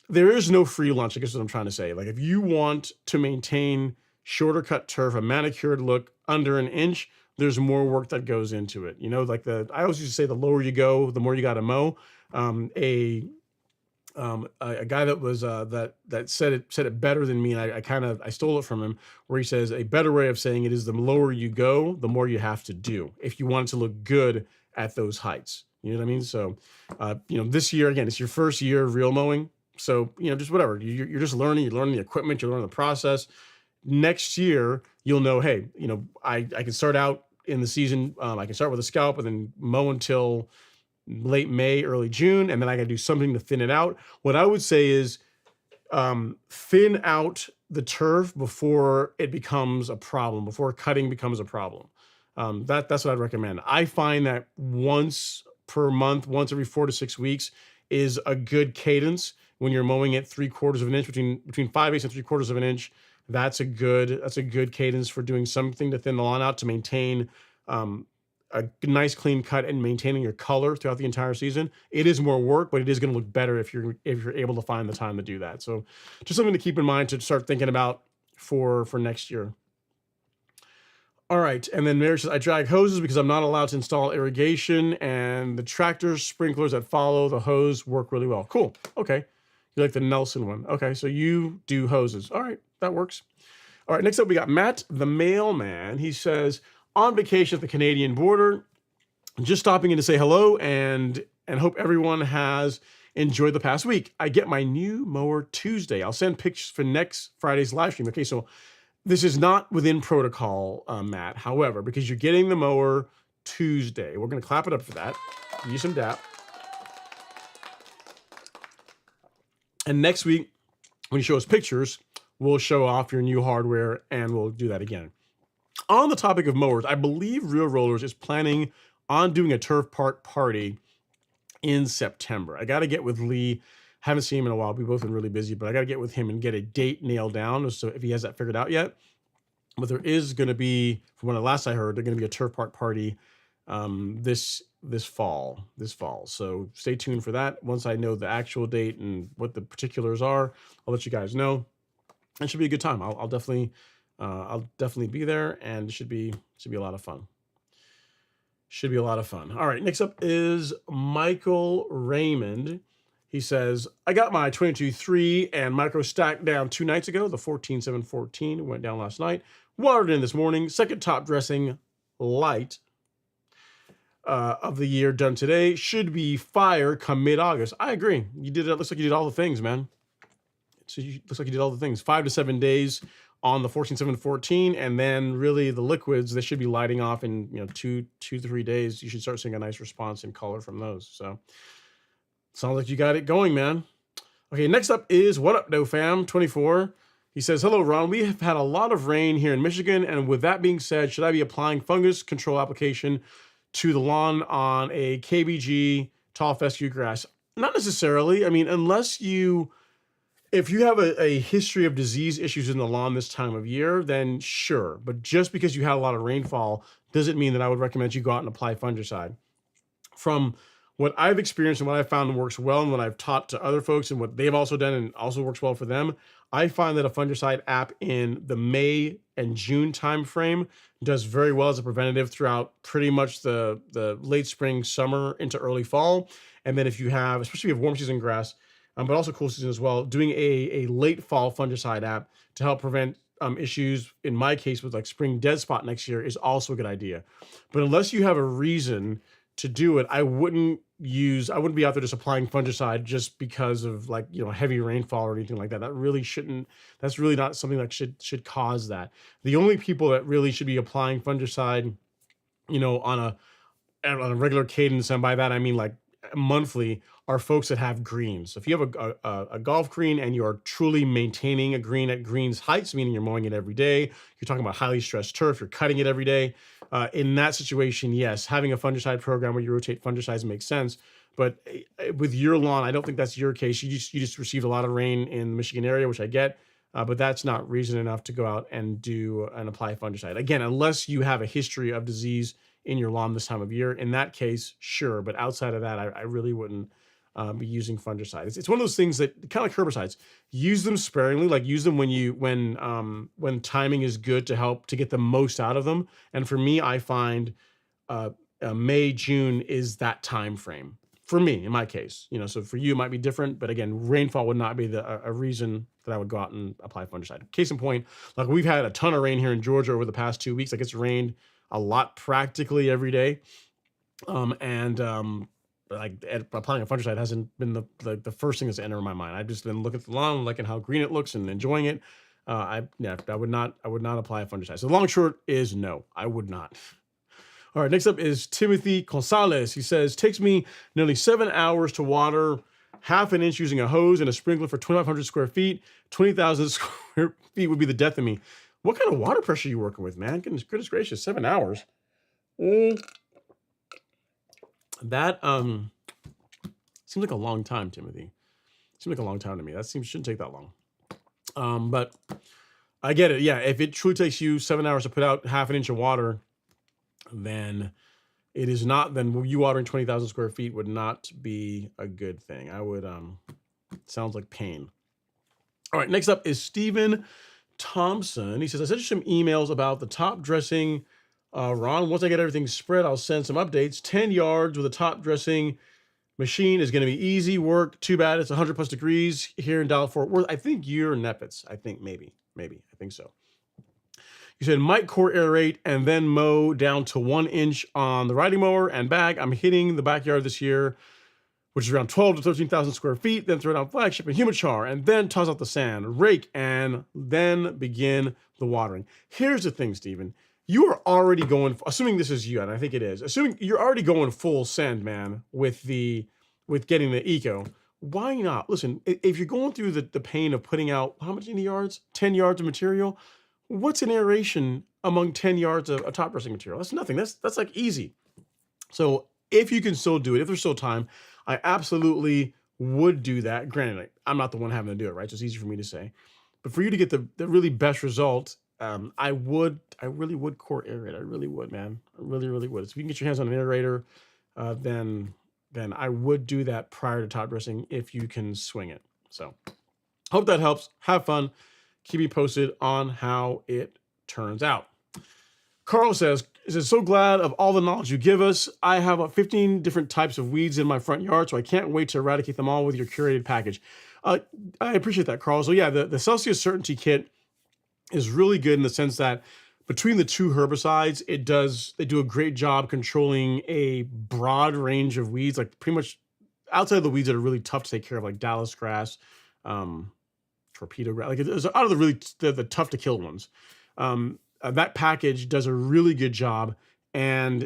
there is no free lunch. I guess what I'm trying to say. Like if you want to maintain shorter cut turf, a manicured look under 1 inch, there's more work that goes into it. Like I always used to say, the lower you go, the more you got to mow. A guy that was that said it better than me, and I stole it from him, where he says a better way of saying it is the lower you go, the more you have to do if you want it to look good at those heights. You know what I mean? So, this year again, it's your first year of real mowing, so just whatever you're just learning. You're learning the equipment. You're learning the process. Next year, you'll know. Hey, I can start out in the season. I can start with a scalp and then mow until late May, early June, and then I got to do something to thin it out. What I would say is thin out the turf before it becomes a problem, before cutting becomes a problem. That's what I'd recommend. I find that once per month, once every 4 to 6 weeks is a good cadence when you're mowing it 3/4 of an inch, between 5/8 and 3/4 of an inch. That's a good cadence for doing something to thin the lawn out to maintain a nice clean cut and maintaining your color throughout the entire season. It is more work, but it is going to look better if you're able to find the time to do that. So just something to keep in mind to start thinking about for next year. All right. And then Mary says, I drag hoses because I'm not allowed to install irrigation, and the tractor sprinklers that follow the hose work really well. Cool. Okay. You like the Nelson one. Okay. So you do hoses. All right. That works. All right. Next up, we got Matt, the mailman. He says, on vacation at the Canadian border, just stopping in to say hello and hope everyone has enjoyed the past week. I get my new mower Tuesday. I'll send pictures for next Friday's live stream. Okay, so this is not within protocol, Matt. However, because you're getting the mower Tuesday, we're going to clap it up for that. Give you some dap. And next week, when you show us pictures, we'll show off your new hardware and we'll do that again. On the topic of mowers, I believe Real Rollers is planning on doing a turf part party in September. I got to get with Lee. Haven't seen him in a while. We've both been really busy, but I got to get with him and get a date nailed down. So if he has that figured out yet, but there is going to be, from what last I heard, there's going to be a turf part party this fall. So stay tuned for that. Once I know the actual date and what the particulars are, I'll let you guys know. It should be a good time. I'll definitely be there, and it should be a lot of fun. Should be a lot of fun. All right, next up is Michael Raymond. He says, I got my 22.3 and micro stacked down 2 nights ago. The 14.714 went down last night. Watered in this morning. Second top dressing light of the year done today. Should be fire come mid-August. I agree. You did it. Looks like you did all the things, man. So looks like you did all the things. 5 to 7 days on the 14.714, and then really the liquids, they should be lighting off in 2 to 3 days. You should start seeing a nice response in color from those. So sounds like you got it going, man. Okay, next up is What Up, No Fam 24. He says, hello, Ron. We have had a lot of rain here in Michigan, and with that being said, should I be applying fungus control application to the lawn on a KBG tall fescue grass? Not necessarily. I mean, if you have a history of disease issues in the lawn this time of year, then sure. But just because you had a lot of rainfall doesn't mean that I would recommend you go out and apply fungicide. From what I've experienced and what I've found works well, and what I've taught to other folks and what they've also done and also works well for them, I find that a fungicide app in the May and June timeframe does very well as a preventative throughout pretty much the late spring, summer into early fall. And then if you have, especially if you have warm season grass, but also cool season as well, doing a late fall fungicide app to help prevent issues, in my case with like spring dead spot next year, is also a good idea. But unless you have a reason to do it, I wouldn't be out there just applying fungicide just because of heavy rainfall or anything like that. That's really not something that should cause that. The only people that really should be applying fungicide, on a regular cadence, and by that I mean like monthly, are folks that have greens. So if you have a golf green and you're truly maintaining a green at greens heights, meaning you're mowing it every day, you're talking about highly stressed turf, you're cutting it every day. In that situation, yes, having a fungicide program where you rotate fungicides makes sense. But with your lawn, I don't think that's your case. You just received a lot of rain in the Michigan area, which I get, but that's not reason enough to go out and apply fungicide. Again, unless you have a history of disease in your lawn this time of year. In that case, sure. But outside of that, I really wouldn't be using fungicides. It's one of those things that kind of like herbicides. Use them sparingly. Like use them when timing is good to help to get the most out of them. And for me, I find May, June is that time frame for me in my case. So for you it might be different. But again, rainfall would not be a reason that I would go out and apply fungicide. Case in point, like we've had a ton of rain here in Georgia over the past 2 weeks. Like it's rained a lot practically every day. Like applying a fungicide hasn't been the first thing that's entered my mind. I've just been looking at the lawn, liking how green it looks and enjoying it. I would not apply a fungicide. So the long and short is no, I would not. All right, next up is Timothy Gonzalez. He says, takes me nearly 7 hours to water half an inch using a hose and a sprinkler for 2,500 square feet. 20,000 square feet would be the death of me. What kind of water pressure are you working with, man? Goodness gracious, 7 hours. That seems like a long time, Timothy. Seems like a long time to me. Shouldn't take that long. But I get it. Yeah, if it truly takes you 7 hours to put out half an inch of water, then it is not. Then you watering 20,000 square feet would not be a good thing. I would. Sounds like pain. All right. Next up is Stephen Thompson. He says, I sent you some emails about the top dressing. Ron, once I get everything spread, I'll send some updates. 10 yards with a top dressing machine is going to be easy work. Too bad it's 100 plus degrees here in Dallas Fort Worth. I think you're Nepitz. I think maybe. I think so. You said might core aerate and then mow down to 1 inch on the riding mower and bag. I'm hitting the backyard this year, which is around 12 to 13,000 square feet. Then throw down flagship and humichar and then toss out the sand, rake, and then begin the watering. Here's the thing, Stephen. You are already going, assuming this is you, and I think it is, assuming you're already going full send, man, with getting the eco. Why not? Listen, if you're going through the pain of putting out, how much in the yards? 10 yards of material. What's an aeration among 10 yards of top dressing material? That's nothing. That's like easy. So if you can still do it, if there's still time, I absolutely would do that. Granted, I'm not the one having to do it, right? So it's easy for me to say. But for you to get the really best result, I really would core aerate. I really would, man. I really, really would. So if you can get your hands on an aerator, then I would do that prior to top dressing if you can swing it. So hope that helps. Have fun. Keep me posted on how it turns out. Carl says, so glad of all the knowledge you give us. I have 15 different types of weeds in my front yard, so I can't wait to eradicate them all with your curated package. I appreciate that, Carl. So yeah, the Celsius Certainty Kit is really good in the sense that between the two herbicides, they do a great job controlling a broad range of weeds, like pretty much outside of the weeds that are really tough to take care of, like Dallas grass, torpedo grass, like it's out of the tough to kill ones. That package does a really good job, and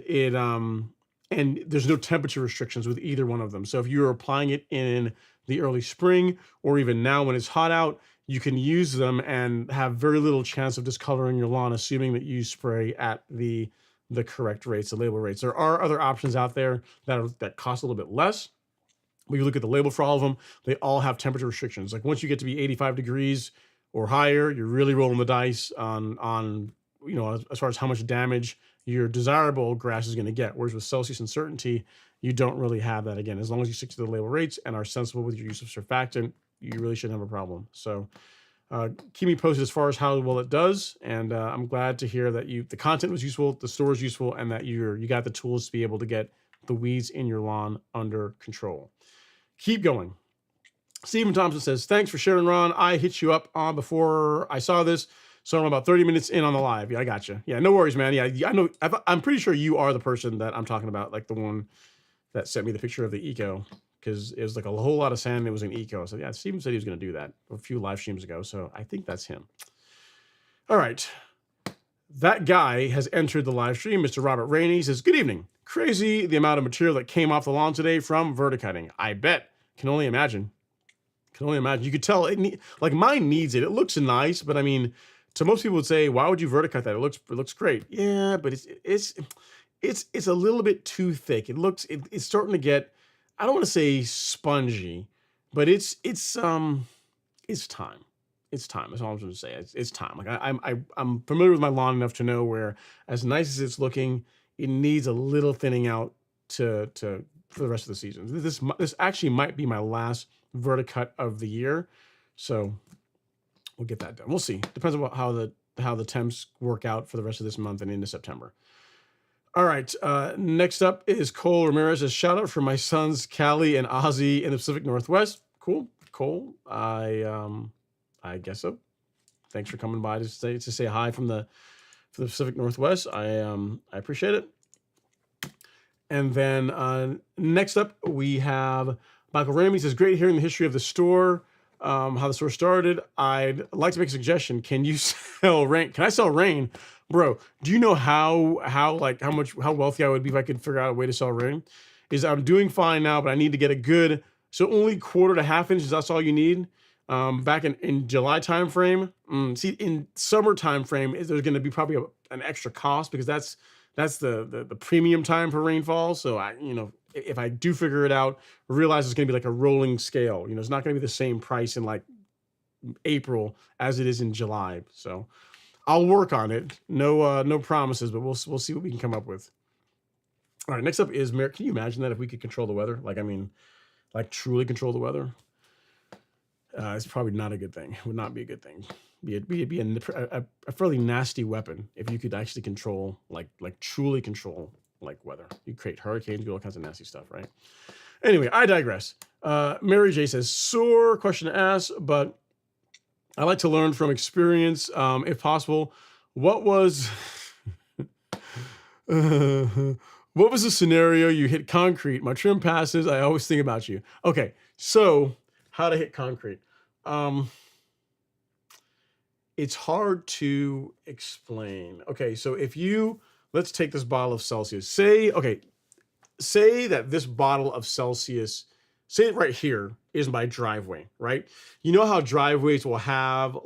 and there's no temperature restrictions with either one of them. So if you're applying it in the early spring or even now when it's hot out, you can use them and have very little chance of discoloring your lawn, assuming that you spray at the correct rates, the label rates. There are other options out there that cost a little bit less. When you look at the label for all of them, they all have temperature restrictions. Like once you get to be 85 degrees or higher, you're really rolling the dice on as far as how much damage your desirable grass is going to get. Whereas with Celsius and Certainty, you don't really have that. Again, as long as you stick to the label rates and are sensible with your use of surfactant, you really shouldn't have a problem. So keep me posted as far as how well it does. And I'm glad to hear that the content was useful, the store is useful, and that you got the tools to be able to get the weeds in your lawn under control. Keep going. Stephen Thompson says, thanks for sharing, Ron. I hit you up on before I saw this, so I'm about 30 minutes in on the live. Yeah, I got you. Yeah, no worries, man. Yeah, I know. I'm pretty sure you are the person that I'm talking about, like the one that sent me the picture of the eco, because it was like a whole lot of sand. It was an eco. So yeah, Stephen said he was going to do that a few live streams ago. So I think that's him. All right. That guy has entered the live stream. Mr. Robert Rainey. He says, good evening. Crazy the amount of material that came off the lawn today from verticutting. I bet. Can only imagine. You could tell like mine needs it. It looks nice, but I mean, to most people would say, why would you verticut that? It looks great. Yeah, but it's a little bit too thick. It's starting to get, I don't want to say spongy, but it's time. It's time. That's all I'm going to say. It's time. Like I'm familiar with my lawn enough to know where, as nice as it's looking, it needs a little thinning out for the rest of the season. This actually might be my last verticut of the year, so we'll get that done. We'll see. Depends on how the temps work out for the rest of this month and into September. All right. Next up is Cole Ramirez. A shout out for my sons Callie and Ozzy in the Pacific Northwest. Cool, Cole. I guess so. Thanks for coming by to say hi from the Pacific Northwest. I appreciate it. And then next up we have Michael Ramey. Says, great hearing the history of the store, how the store started. I'd like to make a suggestion. Can you sell rain? Can I sell rain? Bro, do you know how wealthy I would be if I could figure out a way to sell rain? I'm doing fine now, but I need to get a good, so only quarter to half inches, that's all you need. Back in July time frame. See, in summer time frame, there's going to be probably an extra cost because that's the premium time for rainfall. So if I do figure it out, realize it's going to be like a rolling scale. It's not going to be the same price in like April as it is in July. So I'll work on it. No promises, but we'll see what we can come up with. All right, next up is Merrick. Can you imagine that if we could control the weather? Like truly control the weather? It's probably not a good thing. It would not be a good thing. Be a fairly nasty weapon if you could actually control, like truly control like weather. You create hurricanes, do all kinds of nasty stuff, right? Anyway, I digress. Mary J says, sore question to ask, but I like to learn from experience, if possible. What was what was the scenario you hit concrete? My trim passes. I always think about you. Okay, so how to hit concrete. It's hard to explain. Okay, so let's take this bottle of Celsius. Say that this bottle of Celsius, say it right here is my driveway, right? You know how driveways will have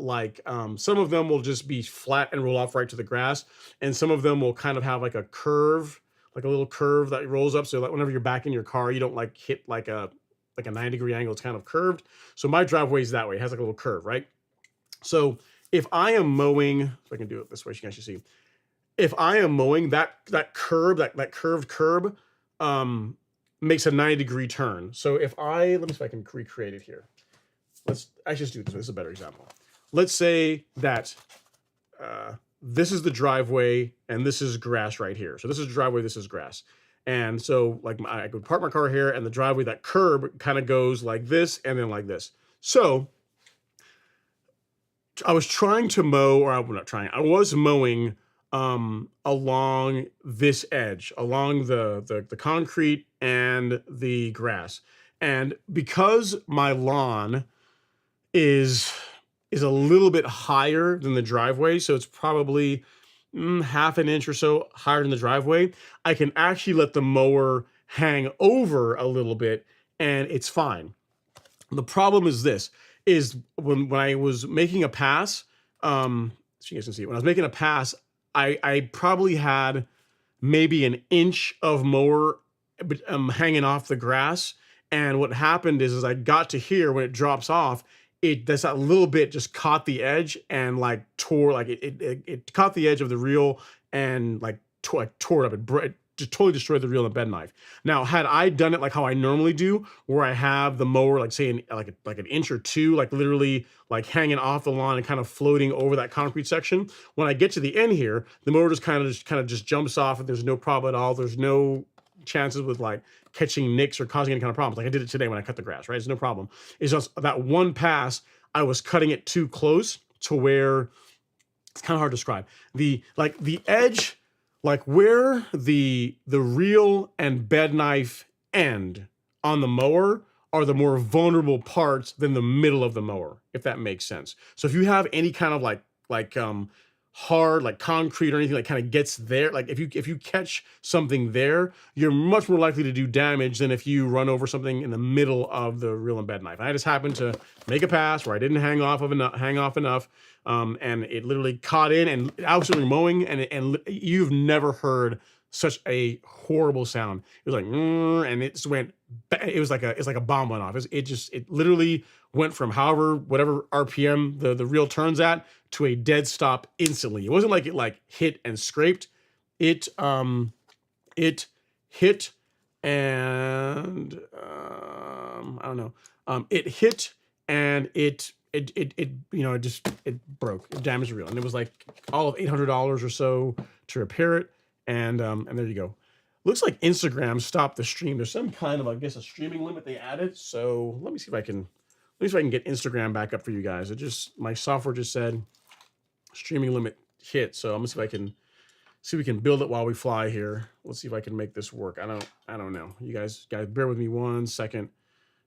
some of them will just be flat and roll off right to the grass, and some of them will kind of have like a curve, like a little curve that rolls up, so that whenever you're back in your car, you don't hit like a 90-degree angle. It's kind of curved. So my driveway is that way. It has like a little curve, right? So if I am mowing, if I can do it this way, you can actually see. If I am mowing that curved curb, makes a 90-degree turn. So if let me see if I can recreate it here. Let's actually just do this. This is a better example. Let's say that this is the driveway and this is grass right here. So this is the driveway, this is grass. And so like I could park my car here and the driveway, that curb kind of goes like this and then like this. So I was trying to mow, or I'm not trying, I was mowing along this edge, along the concrete and the grass. And because my lawn is a little bit higher than the driveway, so it's probably half an inch or so higher than the driveway, I can actually let the mower hang over a little bit and it's fine. The problem is this, is when I was making a pass, so you guys can see, when I was making a pass, I probably had maybe an inch of mower hanging off the grass. And what happened is I got to here, when it drops off, that little bit just caught the edge and like tore, like it caught the edge of the reel and like tore it up. It just totally destroyed the reel and the bed knife. Now, had I done it like how I normally do, where I have the mower like say like an inch or two, like literally like hanging off the lawn and kind of floating over that concrete section, when I get to the end here, the mower just kind of jumps off and there's no problem at all. There's no chances with like catching nicks or causing any kind of problems. Like I did it today when I cut the grass, right? It's no problem. It's just that one pass, I was cutting it too close to where it's kind of hard to describe. The edge, like where the reel and bed knife end on the mower are the more vulnerable parts than the middle of the mower, if that makes sense. So if you have any kind of hard like concrete or anything that kind of gets there, like if you catch something there, you're much more likely to do damage than if you run over something in the middle of the reel and bed knife. And I just happened to make a pass where I didn't hang off enough, and it literally caught in, and I was literally mowing, and you've never heard such a horrible sound. It was like, and it just went. It's like a bomb went off. It literally went from whatever RPM the reel turns at to a dead stop instantly. It wasn't like it hit and scraped. It hit and I don't know. It hit and it broke. It damaged the reel, and it was like all of $800 or so to repair it. And there you go. Looks like Instagram stopped the stream. There's some kind of, I guess, a streaming limit they added. So let me see if I can get Instagram back up for you guys. My software just said streaming limit hit. So I'm gonna see if I can we can build it while we fly here. Let's see if I can make this work. I don't know. You guys bear with me 1 second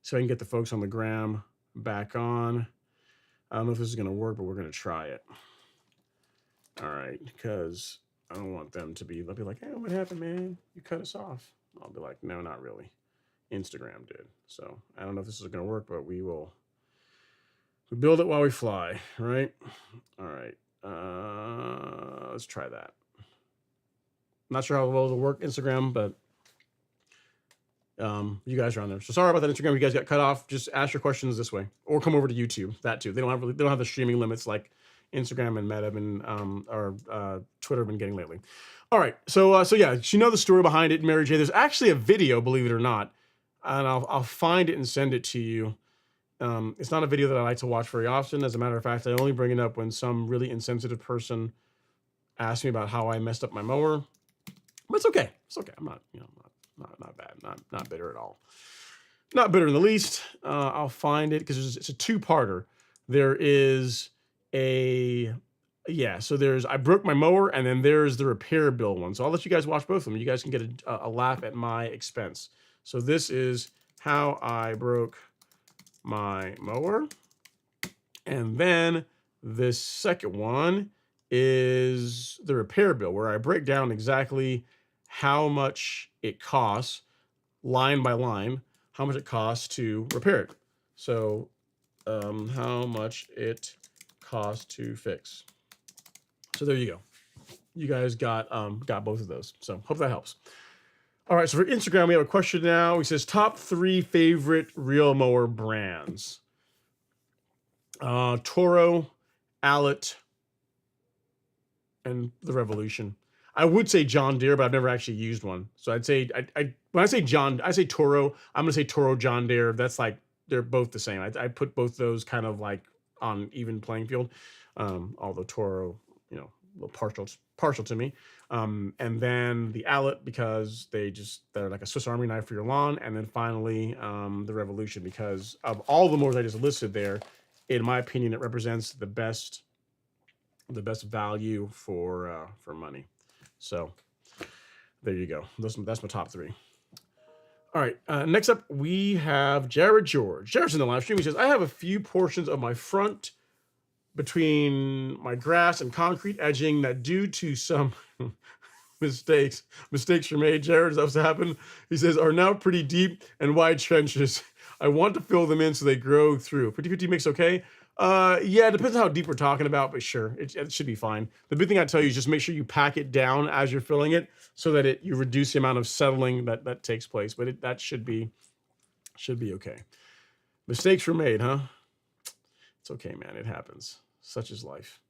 so I can get the folks on the gram back on. I don't know if this is gonna work, but we're gonna try it. All right, because I don't want them to they'll be like, hey, what happened, man? You cut us off. I'll be like, no, not really. Instagram did. So I don't know if this is going to work, but we build it while we fly, right? All right. Let's try that. Not sure how well it'll work, Instagram, but you guys are on there. So sorry about that, Instagram. You guys got cut off. Just ask your questions this way, or come over to YouTube. That too. They don't have the streaming limits like Instagram and Meta and Twitter have been getting lately. All right, so yeah, you know the story behind it, Mary J. There's actually a video, believe it or not, and I'll find it and send it to you. It's not a video that I like to watch very often. As a matter of fact, I only bring it up when some really insensitive person asks me about how I messed up my mower. But it's okay. It's okay. I'm not, not bad. Not bitter at all. Not bitter in the least. I'll find it because it's a two-parter. There is so I broke my mower, and then there's the repair bill one. So I'll let you guys watch both of them. You guys can get a laugh at my expense. So this is how I broke my mower. And then this second one is the repair bill, where I break down exactly how much it costs, line by line, how much it costs to repair it. So how much it costs to fix. So there you go. You guys got both of those. So hope that helps. All right, so for Instagram, we have a question now. He says, top 3 favorite reel mower brands. Toro, Allett, and the Revolution. I would say John Deere, but I've never actually used one. So I'd say when I say I say Toro. I'm gonna say Toro John Deere. That's like they're both the same. I put both those kind of like on even playing field. Although Toro, you know, a little partial to me. And then the Allett because they're like a Swiss Army knife for your lawn. And then finally the Revolution because of all the mowers I just listed there, in my opinion, it represents the best value for money. So there you go. That's my top three. All right. Next up, we have Jared George. Jared's in the live stream. He says, I have a few portions of my front between my grass and concrete edging that due to some mistakes were made. Jared, that's what happened. He says, are now pretty deep and wide trenches. I want to fill them in so they grow through. 50-50 mix okay? Yeah, it depends on how deep we're talking about, but sure, it should be fine. The big thing I tell you is just make sure you pack it down as you're filling it so that you reduce the amount of settling that takes place. But that should be okay. Mistakes were made, huh? It's okay, man. It happens. Such is life.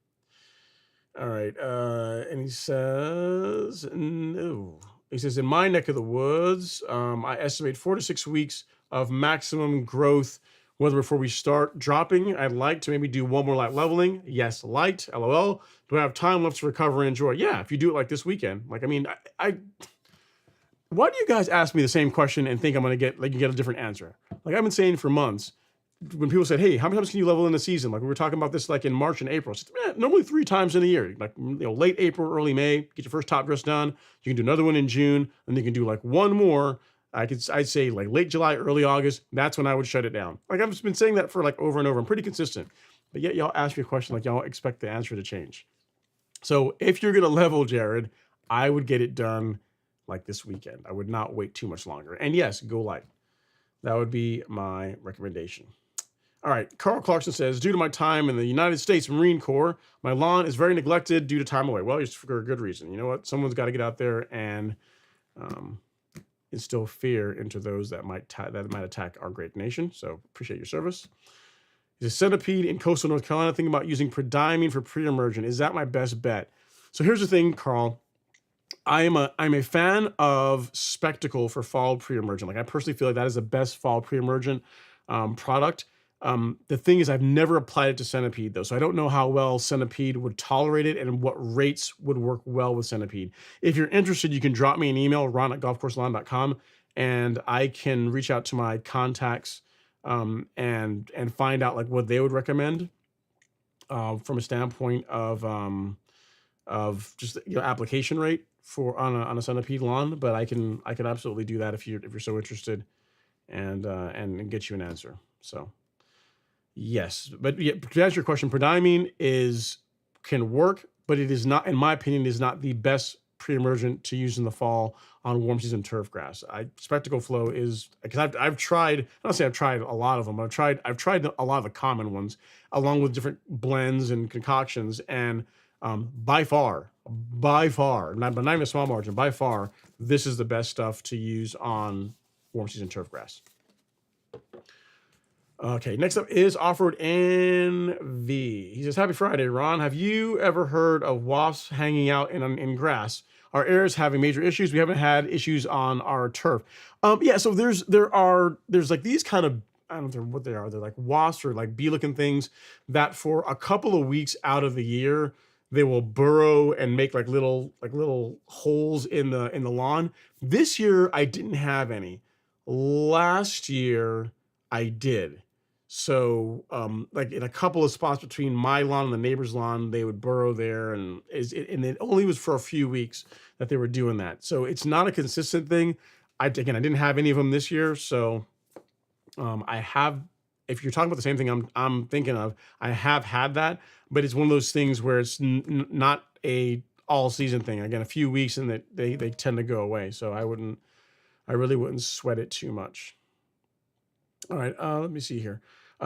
All right. And he says, no. He says, in my neck of the woods, I estimate 4 to 6 weeks of maximum growth. Whether before we start dropping, I'd like to maybe do one more light leveling. Yes, light, LOL. Do I have time left to recover and enjoy? Yeah, if you do it like this weekend. Like, I mean, why do you guys ask me the same question and think I'm going to get a different answer? Like I've been saying for months, when people said, hey, how many times can you level in a season? Like we were talking about this like in March and April. Said, normally 3 times in a year. Like late April, early May, get your first top dress done. You can do another one in June, and you can do like one more. I'd say like late July, early August. That's when I would shut it down. Like I've been saying that for like over and over. I'm pretty consistent. But yet y'all ask me a question like y'all expect the answer to change. So if you're gonna level, Jared, I would get it done like this weekend. I would not wait too much longer. And yes, go light. That would be my recommendation. All right, Carl Clarkson says, due to my time in the United States Marine Corps, my lawn is very neglected due to time away. Well, it's for a good reason. You know what? Someone's got to get out there and instill fear into those that might attack our great nation. So appreciate your service. Is a centipede in coastal North Carolina thinking about using prodiamine for pre-emergent? Is that my best bet? So here's the thing, Carl. I'm a fan of Spectacle for fall pre-emergent. Like I personally feel like that is the best fall pre-emergent product. The thing is, I've never applied it to centipede though, so I don't know how well centipede would tolerate it and what rates would work well with centipede. If you're interested, you can drop me an email, ron@golfcourselawn.com, and I can reach out to my contacts and find out like what they would recommend from a standpoint of just application rate for on a centipede lawn. But I can absolutely do that if you're so interested, and get you an answer. So. Yes, but yeah, to answer your question, prodiamine can work, but it is not, in my opinion, is not the best pre-emergent to use in the fall on warm season turf grass. Spectacle Flow is because I've tried. I don't say I've tried a lot of them. I've tried a lot of the common ones, along with different blends and concoctions, and by far, not even a small margin, by far, this is the best stuff to use on warm season turf grass. Okay, next up is Offered NV. He says, happy Friday, Ron. Have you ever heard of wasps hanging out in grass? Our area is having major issues. We haven't had issues on our turf. Yeah, so there's like these kind of, I don't know what they are. They're like wasps or like bee-looking things that for a couple of weeks out of the year, they will burrow and make like little holes in the lawn. This year, I didn't have any. Last year, I did. So, like in a couple of spots between my lawn and the neighbor's lawn, they would burrow there, and it only was for a few weeks that they were doing that. So it's not a consistent thing. I didn't have any of them this year, so I have. If you're talking about the same thing I'm thinking of, I have had that, but it's one of those things where it's not a all season thing. Again, a few weeks, and that they tend to go away. So I really wouldn't sweat it too much. All right, let me see here.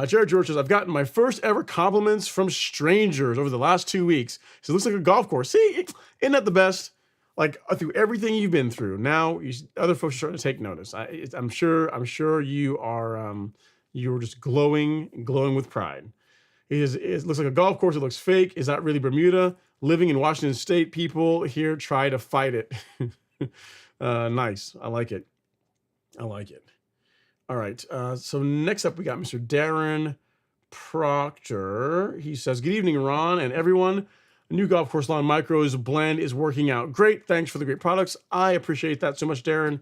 Jared George says, I've gotten my first ever compliments from strangers over the last 2 weeks. So it looks like a golf course. See, isn't that the best? Like through everything you've been through, now other folks are starting to take notice. I'm sure you are just glowing with pride. It looks like a golf course. It looks fake. Is that really Bermuda? Living in Washington State, people here try to fight it. Nice. I like it. I like it. All right. So next up, we got Mr. Darren Proctor. He says, "Good evening, Ron and everyone. New golf course lawn micros blend is working out great. Thanks for the great products. I appreciate that so much, Darren.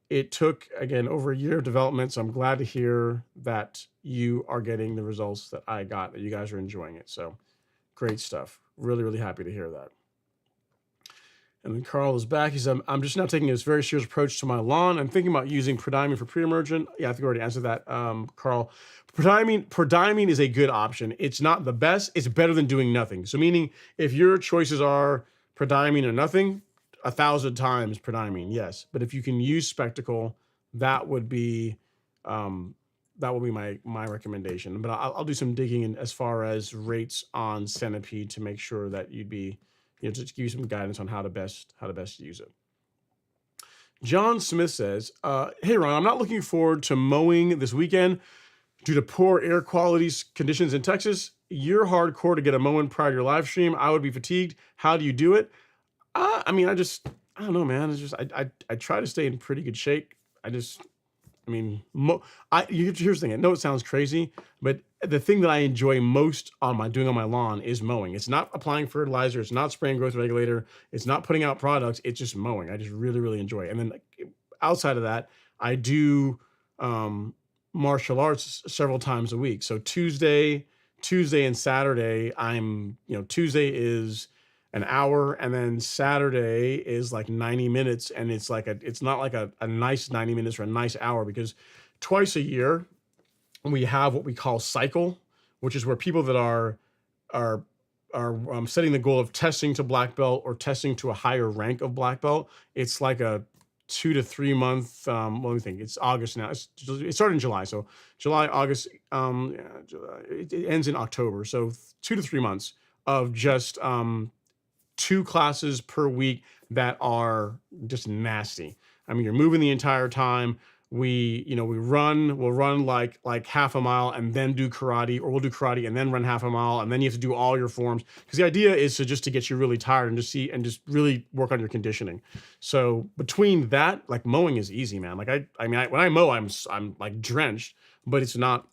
It took, again, over a year of development, so I'm glad to hear that you are getting the results that I got, that you guys are enjoying it. So great stuff. Really, really happy to hear that." And then Carl is back. He said, "I'm just now taking this very serious approach to my lawn. I'm thinking about using pre-diamine for pre-emergent." Yeah, I think I already answered that, Carl. Pre-diamine is a good option. It's not the best. It's better than doing nothing. So meaning if your choices are pre-diamine or nothing, 1,000 times pre-diamine, yes. But if you can use Spectacle, that would be my recommendation. But I'll do some digging in as far as rates on Centipede to make sure that you'd be, just give you some guidance on how to best use it. John Smith says, "Hey Ron, I'm not looking forward to mowing this weekend due to poor air quality conditions in Texas. You're hardcore to get a mowing prior to your live stream. I would be fatigued. How do you do it?" I don't know, man. It's just I try to stay in pretty good shape. Here's the thing. I know it sounds crazy, but the thing that I enjoy most doing on my lawn is mowing. It's not applying fertilizer. It's not spraying growth regulator. It's not putting out products. It's just mowing. I just really, really enjoy it. And then outside of that, I do martial arts several times a week. So Tuesday and Saturday, Tuesday is an hour, and then Saturday is like 90 minutes, and it's not like a nice 90 minutes or a nice hour, because twice a year we have what we call cycle, which is where people that are setting the goal of testing to black belt or testing to a higher rank of black belt. It's like a 2 to 3 month. Let me think. It's August now. It started in July, so July, August. July, it ends in October. So 2 to 3 months of just 2 classes per week that are just nasty. I mean, you're moving the entire time. We'll run like half a mile and then do karate, or we'll do karate and then run half a mile, and then you have to do all your forms, because the idea is to get you really tired and just really work on your conditioning. So between that, like, mowing is easy, man. Like when I mow, I'm like drenched, but it's not.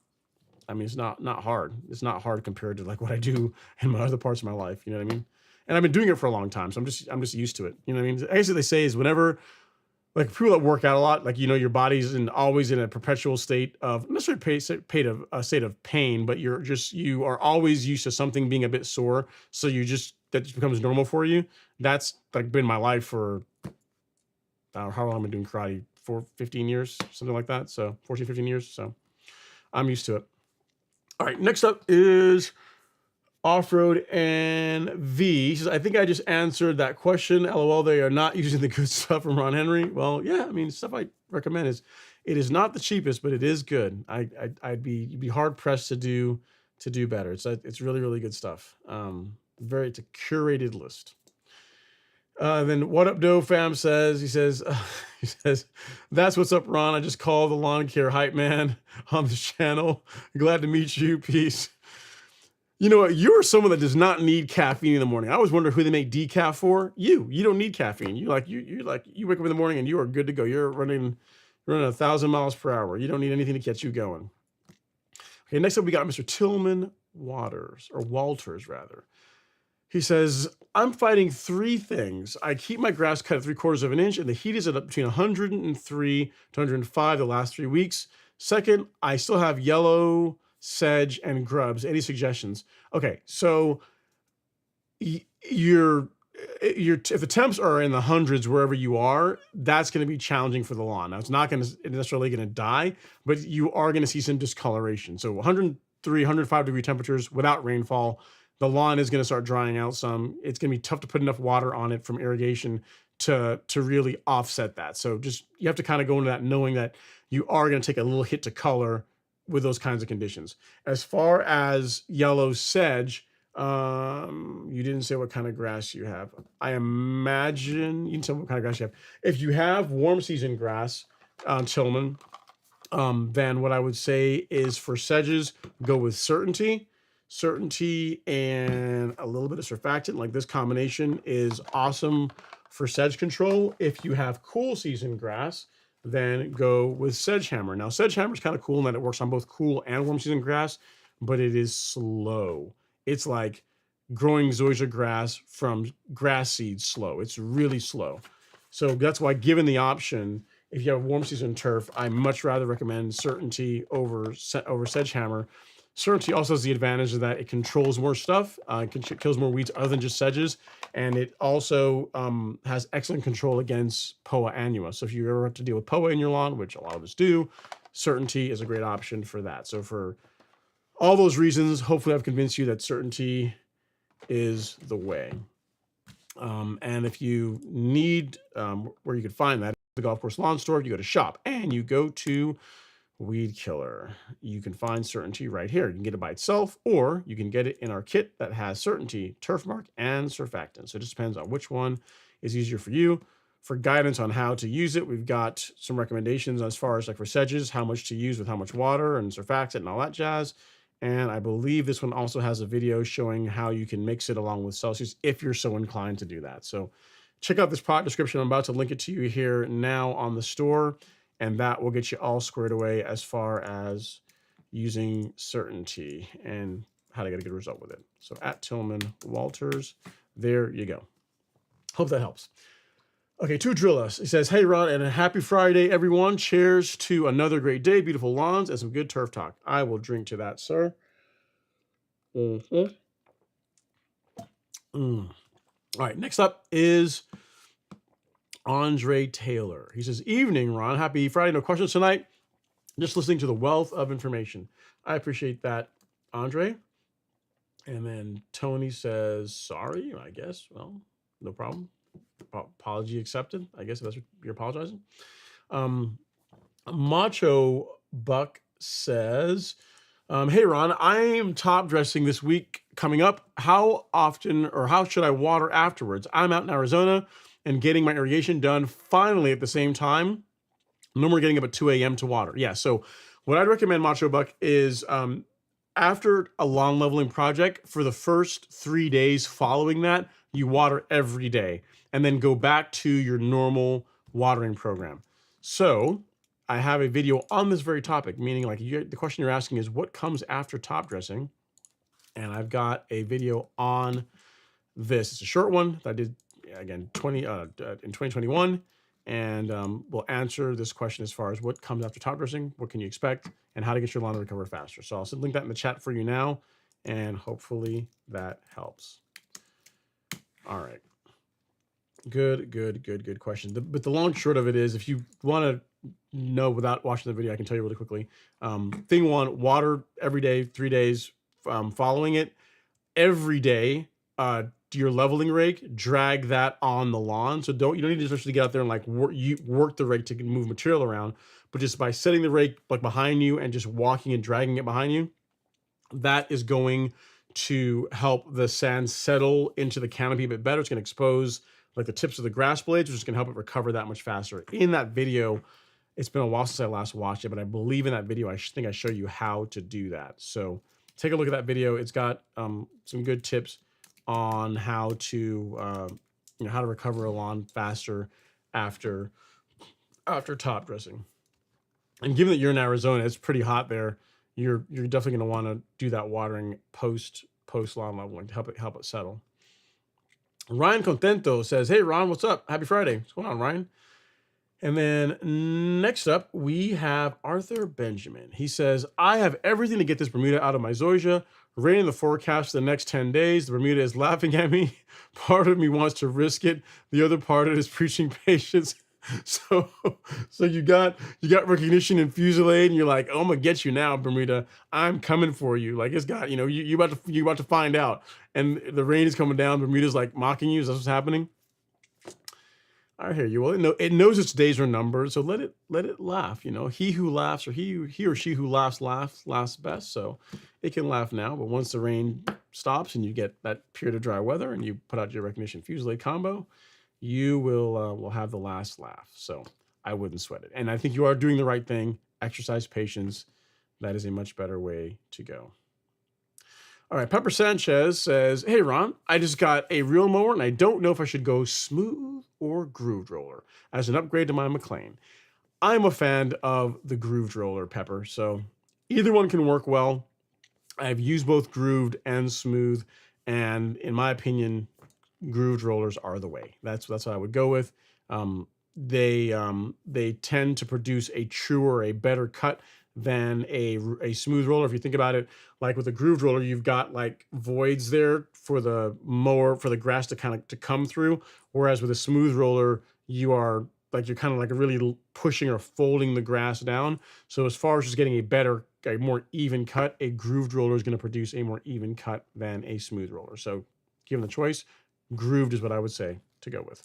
It's not hard. It's not hard compared to like what I do in my other parts of my life. You know what I mean? And I've been doing it for a long time, so I'm just used to it. You know what I mean? I guess what they say is, whenever, like, people that work out a lot, like, your body's always in a perpetual state of, not necessarily a state of pain, but you are always used to something being a bit sore. So that just becomes normal for you. That's like been my life for, I don't know how long I've been doing karate, 15 years, something like that. So 14, 15 years. So I'm used to it. All right. Next up is Off-Road and V. He says, "I think I just answered that question. LOL, they are not using the good stuff from Ron Henry." Well, yeah, stuff I recommend it is not the cheapest, but it is good. You'd be hard pressed to do better. It's really, really good stuff. It's a curated list. Then What Up Doe Fam says, he says, "That's what's up, Ron. I just called the lawn care hype man on the channel. Glad to meet you. Peace." You know what? You're someone that does not need caffeine in the morning. I always wonder who they make decaf for. You don't need caffeine. You wake up in the morning and you are good to go. You're running 1,000 miles per hour. You don't need anything to get you going. Okay, next up we got Mr. Tillman Walters rather. He says, "I'm fighting 3 things. I keep my grass cut at 3/4 of an inch, and the heat is at between 103 to 105 the last 3 weeks. Second, I still have yellow sedge and grubs. Any suggestions?" Okay, so if the temps are in the hundreds wherever you are, that's going to be challenging for the lawn. Now, it's not necessarily going to die, but you are going to see some discoloration. So 103, 105 degree temperatures without rainfall, the lawn is going to start drying out some. It's going to be tough to put enough water on it from irrigation to really offset that. So you have to kind of go into that knowing that you are going to take a little hit to color with those kinds of conditions. As far as yellow sedge, you didn't say what kind of grass you have. I imagine you can tell what kind of grass you have. If you have warm season grass, Tillman, then what I would say is, for sedges, go with Certainty. Certainty and a little bit of surfactant, like this combination, is awesome for sedge control. If you have cool season grass, then go with Sedgehammer. Now, Sedgehammer is kind of cool in that it works on both cool and warm season grass, but it is slow. It's like growing zoysia grass from grass seeds slow. It's really slow. So that's why, given the option, if you have warm season turf, I much rather recommend Certainty over Sedgehammer. Certainty also has the advantage of that it controls more stuff, kills more weeds other than just sedges, and it also has excellent control against POA annua. So if you ever have to deal with POA in your lawn, which a lot of us do, Certainty is a great option for that. So for all those reasons, hopefully I've convinced you that Certainty is the way. And if you need where you can find that, the golf course lawn store, you go to shop and you go to Weed Killer. You can find Certainty right here. You can get it by itself, or you can get it in our kit that has Certainty, Turf Mark, and Surfactant. So it just depends on which one is easier for you. For guidance on how to use it, we've got some recommendations as far as like for sedges, how much to use with how much water and surfactant and all that jazz. And I believe this one also has a video showing how you can mix it along with Celsius if you're so inclined to do that. So check out this product description. I'm about to link it to you here now on the store, and that will get you all squared away as far as using Certainty and how to get a good result with it. So at Tillman Walters, there you go. Hope that helps. Okay, to drill us. He says, hey, Ron, and a happy Friday, everyone. Cheers to another great day, beautiful lawns, and some good turf talk. I will drink to that, sir. All right, next up is Andre Taylor. He says, evening, Ron. Happy Friday. No questions tonight. Just listening to the wealth of information. I appreciate that, Andre. And then Tony says, sorry, I guess. Well, no problem. Apology accepted, I guess, if that's what you're apologizing. Macho Buck says, hey, Ron, I am top dressing this week coming up. How often or how should I water afterwards? I'm out in Arizona and getting my irrigation done finally at the same time. No more getting up at 2 a.m. to water. Yeah, so what I'd recommend, Macho Buck, is after a lawn leveling project, for the first 3 days following that, you water every day and then go back to your normal watering program. So I have a video on this very topic, meaning like the question you're asking is what comes after top dressing? And I've got a video on this. It's a short one that I did, again, in 2021. And we'll answer this question as far as what comes after top dressing, what can you expect, and how to get your lawn to recover faster. So I'll link that in the chat for you now, and hopefully that helps. All right. Good question. But the long and short of it is, if you want to know without watching the video, I can tell you really quickly. Thing one, water every day, 3 days following it. Every day, your leveling rake, drag that on the lawn. So you don't need to especially get out there and like work the rake to move material around, but just by setting the rake like behind you and just walking and dragging it behind you, that is going to help the sand settle into the canopy a bit better. It's going to expose like the tips of the grass blades, which is going to help it recover that much faster. In that video, it's been a while since I last watched it, but I believe in that video, I think I show you how to do that. So take a look at that video. It's got some good tips on how to how to recover a lawn faster after top dressing. And given that you're in Arizona, it's pretty hot there. You're definitely going to want to do that watering post lawn leveling to help it settle. Ryan Contento says, hey, Ron, what's up? Happy Friday. What's going on, Ryan? And then next up, we have Arthur Benjamin. He says, I have everything to get this Bermuda out of my zoysia. Rain in the forecast for the next 10 days. The Bermuda is laughing at me. Part of me wants to risk it. The other part of it is preaching patience. So you got recognition in Fusillade, and you're like, oh, I'm gonna get you now, Bermuda. I'm coming for you. Like it's got, you about to find out. And the rain is coming down. Bermuda's like mocking you. Is that what's happening? I hear you. Well, it knows its days are numbered, so let it laugh. He who laughs, or he or she who laughs best. So it can laugh now, but once the rain stops and you get that period of dry weather, and you put out your recognition Fusillade combo, you will have the last laugh. So I wouldn't sweat it. And I think you are doing the right thing. Exercise patience. That is a much better way to go. All right, Pepper Sanchez says, "Hey Ron, I just got a reel mower and I don't know if I should go smooth or grooved roller as an upgrade to my McLean. I'm a fan of the grooved roller, Pepper, so either one can work well. I've used both grooved and smooth, and in my opinion, grooved rollers are the way. That's what I would go with. They tend to produce a truer, a better cut than a smooth roller. If you think about it, like with a grooved roller, you've got like voids there for the mower for the grass to kind of to come through. Whereas with a smooth roller, you're kind of like really pushing or folding the grass down. So as far as just getting a more even cut, a grooved roller is going to produce a more even cut than a smooth roller. So given the choice, grooved is what I would say to go with.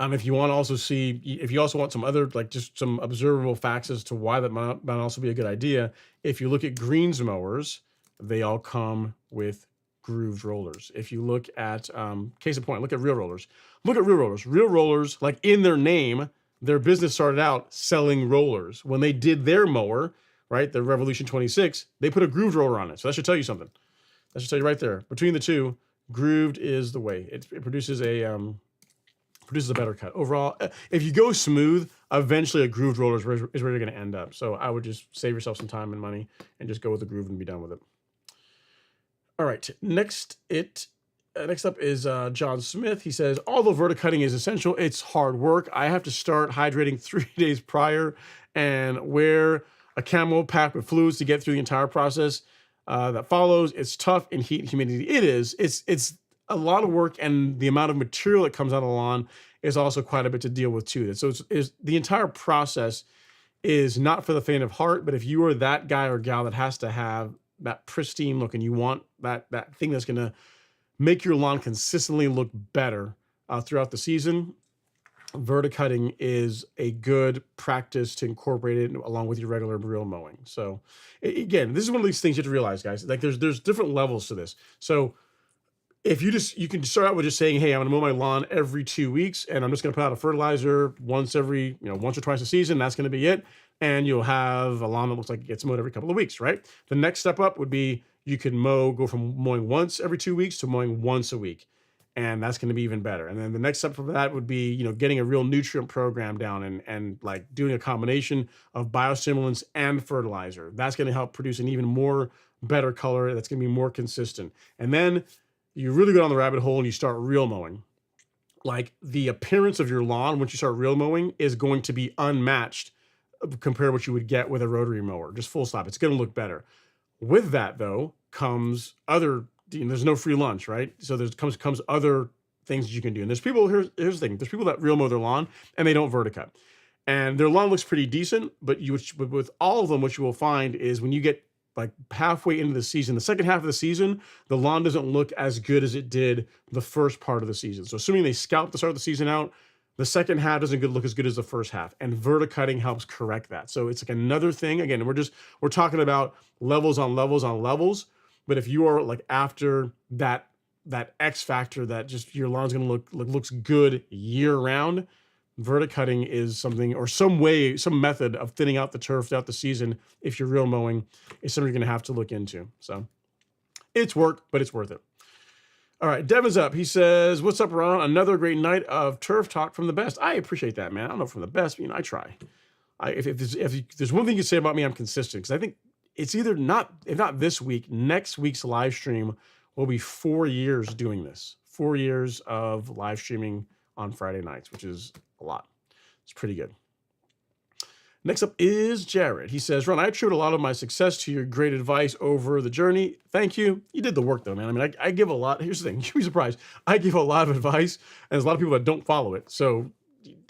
If you want to also see, if you also want some other, like just some observable facts as to why that might also be a good idea, if you look at greens mowers, they all come with grooved rollers. If you look at, case in point, look at real rollers. Look at real rollers. Real rollers, like in their name, their business started out selling rollers. When they did their mower, right, the Revolution 26, they put a grooved roller on it. So that should tell you something. That should tell you right there. Between the two, grooved is the way. It produces a better cut overall. If you go smooth, eventually a grooved roller is where you're going to end up. So I would just save yourself some time and money and just go with the groove and be done with it. All right, next up is John Smith. He says, although verticutting is essential, it's hard work. I have to start hydrating 3 days prior and wear a camo pack with fluids to get through the entire process that follows. It's tough in heat and humidity. It is. It's a lot of work, and the amount of material that comes out of the lawn is also quite a bit to deal with too. So it's the entire process is not for the faint of heart. But if you are that guy or gal that has to have that pristine look and you want that thing that's going to make your lawn consistently look better throughout the season, verticutting is a good practice to incorporate it along with your regular reel mowing. So again, this is one of these things you have to realize, guys. Like there's different levels to this. So if you can start out with just saying, hey, I'm going to mow my lawn every 2 weeks, and I'm just going to put out a fertilizer once or twice a season. That's going to be it. And you'll have a lawn that looks like it gets mowed every couple of weeks, right? The next step up would be you could go from mowing once every 2 weeks to mowing once a week. And that's going to be even better. And then the next step from that would be, getting a real nutrient program down and like doing a combination of biostimulants and fertilizer. That's going to help produce an even more better color. That's going to be more consistent. And then you really go down the rabbit hole and you start reel mowing. Like the appearance of your lawn once you start reel mowing is going to be unmatched compared to what you would get with a rotary mower. Just full stop. It's going to look better. With that though comes there's no free lunch, right? So comes other things that you can do. And here's the thing. There's people that reel mow their lawn and they don't verticut. And their lawn looks pretty decent, but with all of them, what you will find is when you get like halfway into the season, the second half of the season, the lawn doesn't look as good as it did the first part of the season. So assuming they scalp the start of the season out, the second half doesn't look as good as the first half, and verticutting helps correct that. So it's like another thing. Again, we're talking about levels on levels on levels. But if you are like after that X factor that just your lawn's going to looks good year round, verticutting is something, or some method of thinning out the turf throughout the season. If you're reel mowing, is something you're going to have to look into. So it's work, but it's worth it. All right, Devin's up. He says, "What's up, Ron? Another great night of turf talk from the best." I appreciate that, man. I don't know from the best, but I try. If there's one thing you say about me, I'm consistent, because I think it's either not, if not this week, next week's live stream will be 4 years doing this. 4 years of live streaming on Friday nights, which is a lot. It's pretty good. Next up is Jared. He says, "Ron, I attribute a lot of my success to your great advice over the journey. Thank you. You did the work, though, man. I mean, I give a lot. Here's the thing. You'd be surprised. I give a lot of advice, and there's a lot of people that don't follow it. So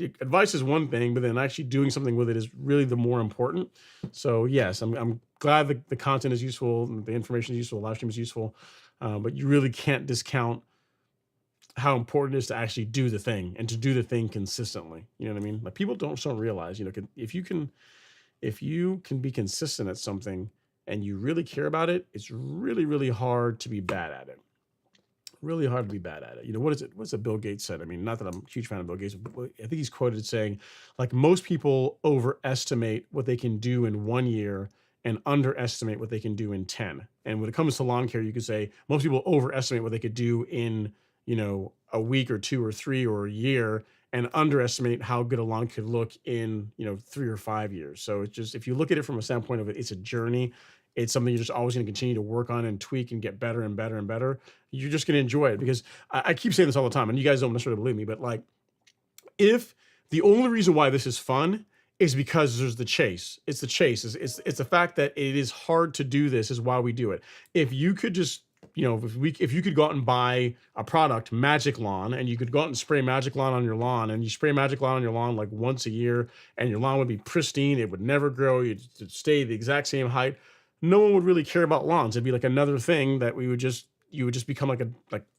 advice is one thing, but then actually doing something with it is really the more important. So yes, I'm glad the content is useful, the information is useful, the live stream is useful, but you really can't discount how important it is to actually do the thing and to do the thing consistently. You know what I mean? Like people don't realize, if you can be consistent at something and you really care about it, it's really, really hard to be bad at it. Really hard to be bad at it. What is it? What's it Bill Gates said? I mean, not that I'm a huge fan of Bill Gates, but I think he's quoted saying, like, most people overestimate what they can do in 1 year and underestimate what they can do in 10. And when it comes to lawn care, you could say most people overestimate what they could do in, a week or 2 or 3 or a year, and underestimate how good a lawn could look in, 3 or 5 years. So it's just, if you look at it from a standpoint of it's a journey, it's something you're just always going to continue to work on and tweak and get better and better and better. You're just going to enjoy it, because I keep saying this all the time, and you guys don't necessarily believe me, but like, if the only reason why this is fun is because there's the chase. It's the chase. It's the fact that it is hard to do this is why we do it. If you could just, if you could go out and buy a product, Magic Lawn, and you could go out and spray Magic Lawn on your lawn, and you spray Magic Lawn on your lawn like once a year, and your lawn would be pristine, it would never grow, you'd stay the exact same height, no one would really care about lawns. It'd be like another thing that you would just become like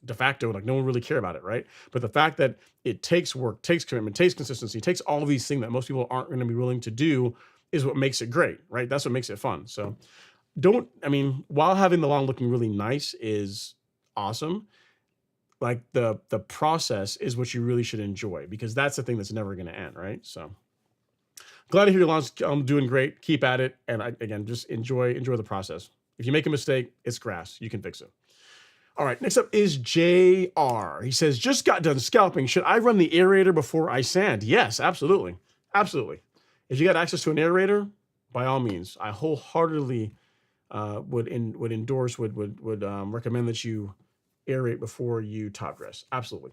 de facto, like no one really care about it, right? But the fact that it takes work, takes commitment, takes consistency, takes all of these things that most people aren't going to be willing to do is what makes it great, right? That's what makes it fun. So while having the lawn looking really nice is awesome, like the process is what you really should enjoy, because that's the thing that's never going to end, right? So glad to hear your lawn's doing great. Keep at it, and again, just enjoy the process. If you make a mistake, it's grass. You can fix it. All right, next up is JR. He says, just got done scalping. Should I run the aerator before I sand? Yes, absolutely. Absolutely. If you got access to an aerator, by all means, I wholeheartedly would endorse, would recommend that you aerate before you top dress. Absolutely.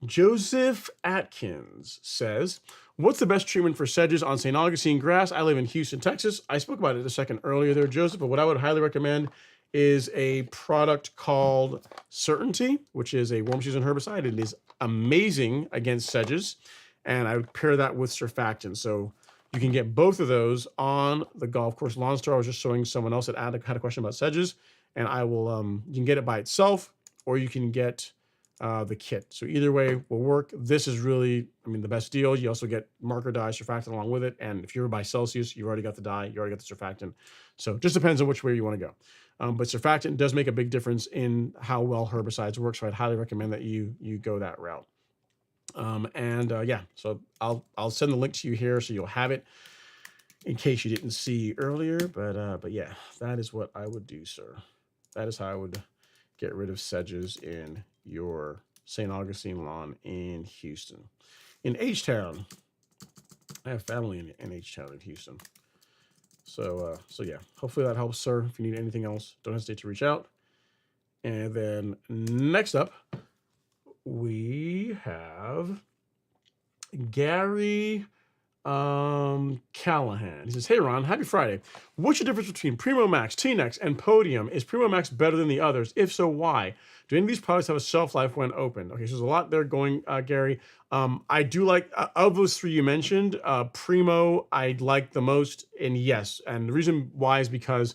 Joseph Atkins says, what's the best treatment for sedges on St. Augustine grass? I live in Houston, Texas. I spoke about it a second earlier there, Joseph, but what I would highly recommend is a product called Certainty, which is a warm season herbicide. It is amazing against sedges, and I would pair that with surfactant. So you can get both of those on the golf course lawn store. I was just showing someone else that had a question about sedges, and I will, you can get it by itself, or you can get the kit. So either way will work. This is really, the best deal. You also get marker dye, surfactant along with it. And if you're by Celsius, you already got the dye, you already got the surfactant. So it just depends on which way you want to go. But surfactant does make a big difference in how well herbicides work. So I'd highly recommend that you go that route. Yeah, so I'll send the link to you here so you'll have it in case you didn't see earlier. But yeah, that is what I would do, sir. That is how I would get rid of sedges in your St. Augustine lawn in Houston. In H-Town, I have family in H-Town in Houston. So yeah, hopefully that helps, sir. If you need anything else, don't hesitate to reach out. And then next up, we have Gary Callahan. He says, hey Ron, happy Friday. What's the difference between Primo Max, T-Nex, and Podium? Is Primo Max better than the others? If so, why? Do any of these products have a shelf life when opened? Okay, so there's a lot there going, Gary. I do like, of those three you mentioned, Primo I like the most, and yes, and the reason why is because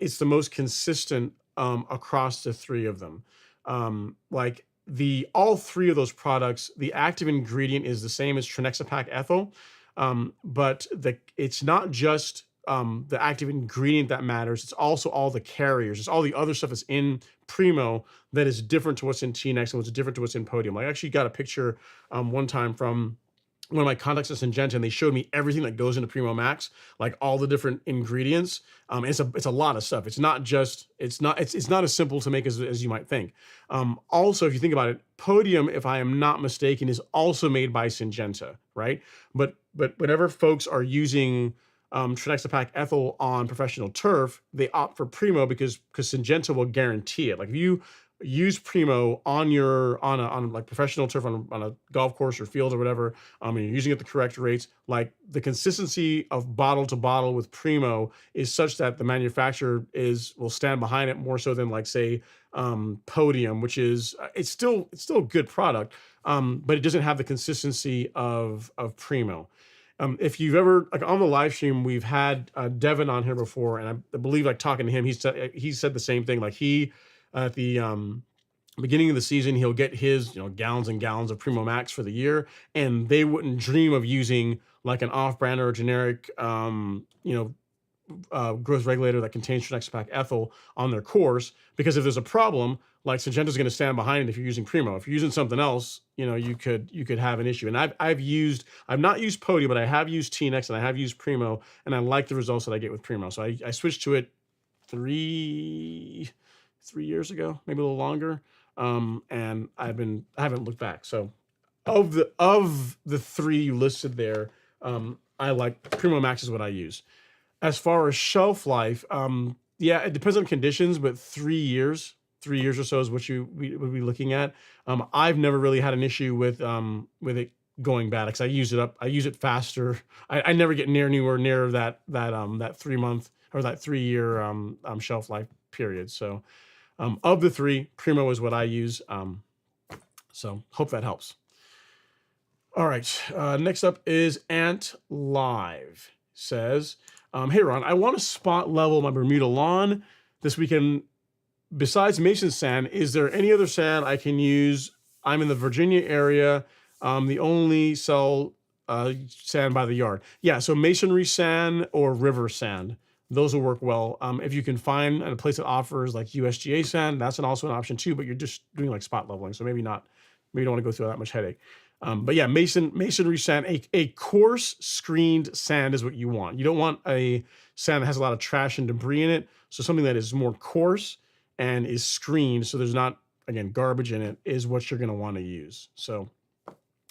it's the most consistent across the three of them. Like all three of those products, the active ingredient is the same as Trinexapac ethyl. But it's not just the active ingredient that matters. It's also all the carriers. It's all the other stuff that's in Primo that is different to what's in T-Nex and what's different to what's in Podium. I actually got a picture one time from one of my contacts at Syngenta, and they showed me everything that goes into Primo Max, like all the different ingredients. It's a lot of stuff. It's not as simple to make as you might think. Also, if you think about it, Podium, if I am not mistaken, is also made by Syngenta, right? But whenever folks are using Trinexapac ethyl on professional turf, they opt for Primo because Syngenta will guarantee it. Like if you use Primo on like professional turf on a golf course or field or whatever, and you're using it at the correct rates, like the consistency of bottle to bottle with Primo is such that the manufacturer will stand behind it more so than like say Podium, which is it's still a good product, but it doesn't have the consistency of Primo. If you've ever, like on the live stream, we've had Devin on here before, and I believe like talking to him, he said the same thing. Like he, at the beginning of the season, he'll get his gallons and gallons of Primo Max for the year, and they wouldn't dream of using like an off-brand or a generic growth regulator that contains Trinexapac ethyl on their course, because if there's a problem, like Syngenta's going to stand behind it if you're using Primo. If you're using something else, you could have an issue. And I've not used Pody, but I have used TNX and I have used Primo, and I like the results that I get with Primo. So I switched to it three years ago, maybe a little longer. And I haven't looked back. So of the three you listed there, I like Primo Max is what I use. As far as shelf life, yeah, it depends on conditions, but 3 years or so is what you would be looking at. I've never really had an issue with it going bad because I use it faster. I never get anywhere near that 3 month or that 3 year shelf life period. So of the three, Primo is what I use. So hope that helps. All right, next up is Ant Live. Says, hey Ron, I want to spot level my Bermuda lawn this weekend. Besides mason sand, is there any other sand I can use? I'm in the Virginia area. The only sell sand by the yard. Yeah, so masonry sand or river sand. Those will work well. If you can find a place that offers like USGA sand, that's also an option too, but you're just doing like spot leveling. So maybe not, maybe you don't want to go through that much headache. But yeah, masonry sand, a coarse screened sand is what you want. You don't want a sand that has a lot of trash and debris in it. So something that is more coarse and is screened, so there's not, again, garbage in it, is what you're going to want to use. So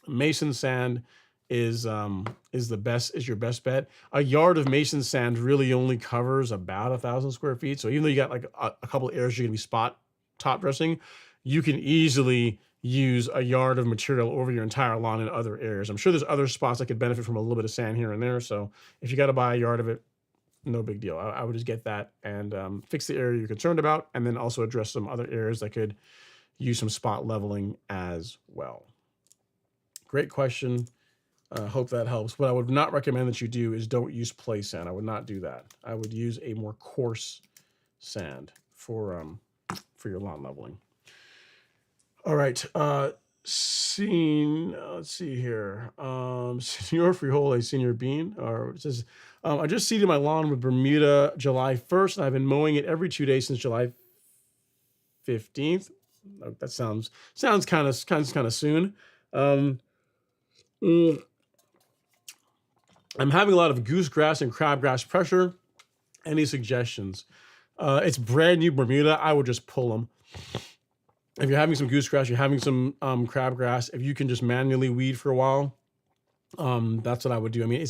mason sand is your best bet. A yard of mason sand really only covers about 1,000 square feet. So even though you got like a couple of areas you're going to be spot top dressing, you can easily use a yard of material over your entire lawn in other areas. I'm sure there's other spots that could benefit from a little bit of sand here and there. So if you got to buy a yard of it, no big deal. I would just get that and fix the area you're concerned about, and then also address some other areas that could use some spot leveling as well. Great question. Hope that helps. What I would not recommend that you do is don't use play sand. I would not do that. I would use a more coarse sand for your lawn leveling. All right. Let's see here. Senor Frijole, Senor Bean, or it says, I just seeded my lawn with Bermuda July 1st, and I've been mowing it every 2 days since July 15th. Oh, that sounds kind of soon. I'm having a lot of goosegrass and crabgrass pressure. Any suggestions? It's brand new Bermuda. I would just pull them. If you're having some goosegrass, you're having some crabgrass, if you can just manually weed for a while, that's what I would do. I mean,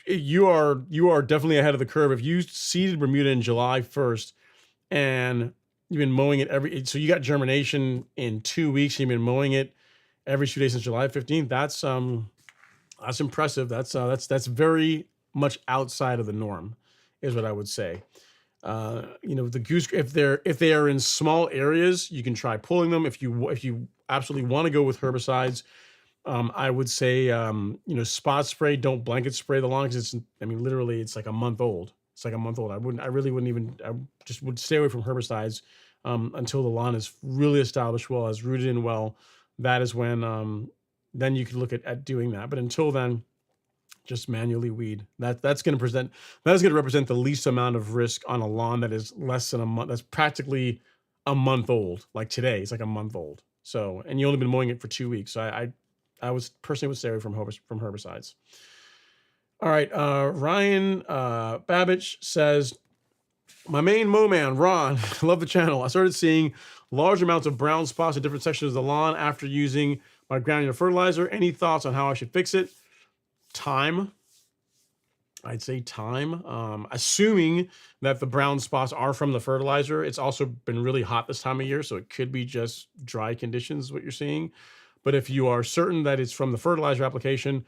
you are definitely ahead of the curve. If you seeded Bermuda in July 1st and you've been mowing it so you got germination in 2 weeks, and you've been mowing it every 2 days since July 15th, that's impressive. That's very much outside of the norm, is what I would say. The goose, if they are in small areas, you can try pulling them. If you absolutely want to go with herbicides, I would say, spot spray, don't blanket spray the lawn, because literally it's like a month old. It's like a month old. I just would stay away from herbicides, until the lawn is really established well, has rooted in well. That is when, then you could look at doing that. But until then, just manually weed. That's going to represent the least amount of risk on a lawn that is less than a month. That's practically a month old. Like today, it's like a month old. So, and you only been mowing it for 2 weeks. So I was personally would stay away from herbicides. All right, Ryan Babbage says, my main mow man, Ron, love the channel. I started seeing large amounts of brown spots in different sections of the lawn after using my granular fertilizer. Any thoughts on how I should fix it? Time. I'd say time. Assuming that the brown spots are from the fertilizer. It's also been really hot this time of year, so it could be just dry conditions, what you're seeing. But if you are certain that it's from the fertilizer application,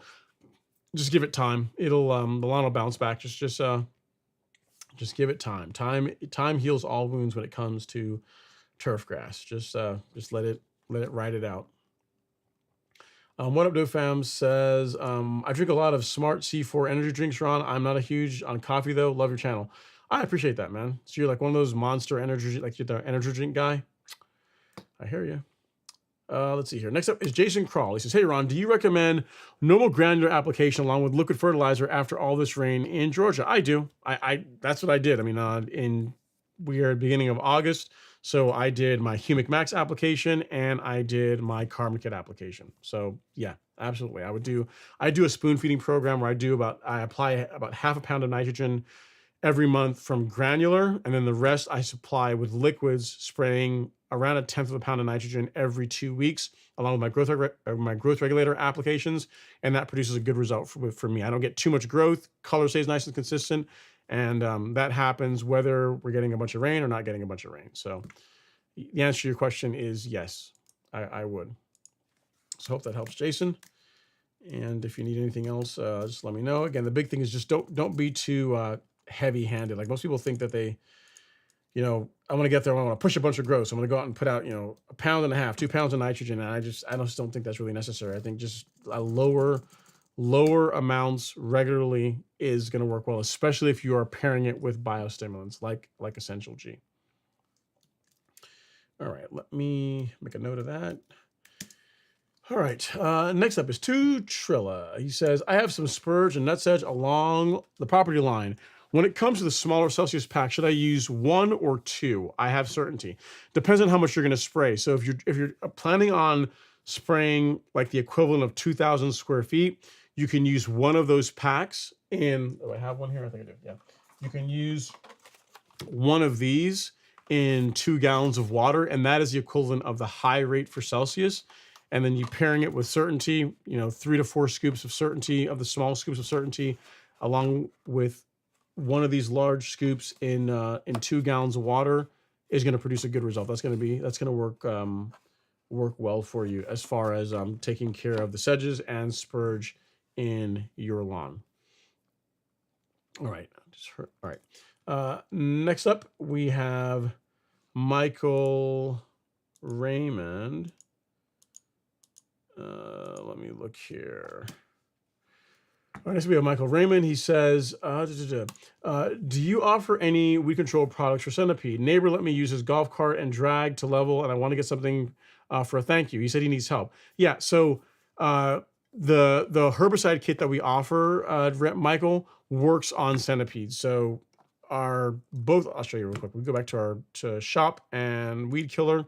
just give it time. It'll the lawn will bounce back. Just give it time. Time heals all wounds when it comes to turf grass. Just let it ride it out. What up, DoFam says, I drink a lot of Smart C4 energy drinks, Ron. I'm not a huge on coffee, though. Love your channel. I appreciate that, man. So you're like one of those monster energy, like you're the energy drink guy. I hear you. Let's see here. Next up is Jason Crawl. He says, hey, Ron, do you recommend normal granular application along with liquid fertilizer after all this rain in Georgia? I do. That's what I did. We are at the beginning of August, So I did my Humic Max application and I did my Carbon Kit application. So yeah, absolutely. I do a spoon feeding program where I apply about half a pound of nitrogen every month from granular, and then the rest I supply with liquids, spraying around 1/10 of a pound of nitrogen every 2 weeks, along with my growth regulator applications, and that produces a good result for me. I don't get too much growth, color stays nice and consistent, and that happens whether we're getting a bunch of rain or not getting a bunch of rain. So the answer to your question is yes, I would. So hope that helps, Jason. And if you need anything else, just let me know. Again, the big thing is just don't be too heavy-handed. Like most people think that they, I want to get there. I want to push a bunch of growth. So I'm going to go out and put out, 1.5 pounds, 2 pounds of nitrogen. And I just don't think that's really necessary. I think just a lower amounts regularly is going to work well, especially if you are pairing it with biostimulants like Essential G. All right, let me make a note of that. All right, next up is 2 Trilla. He says, I have some spurge and nutsedge along the property line. When it comes to the smaller Celsius pack, should I use 1 or 2? I have certainty. Depends on how much you're going to spray. So if you're planning on spraying like the equivalent of 2,000 square feet, you can use one of those packs. And I have one here. I think I do. Yeah, you can use one of these in 2 gallons of water, and that is the equivalent of the high rate for Celsius. And then you pairing it with certainty, 3 to 4 scoops of certainty of the small scoops of certainty, along with one of these large scoops in 2 gallons of water is going to produce a good result. That's going to work well for you as far as taking care of the sedges and spurge in your lawn. All right. All right. Next up, we have Michael Raymond. Let me look here. All right, next we have Michael Raymond. He says, do you offer any weed control products for centipede? Neighbor let me use his golf cart and drag to level, and I want to get something for a thank you. He said he needs help. Yeah, so the herbicide kit that we offer, Michael, works on centipedes. So I'll show you real quick. We go back to shop and weed killer.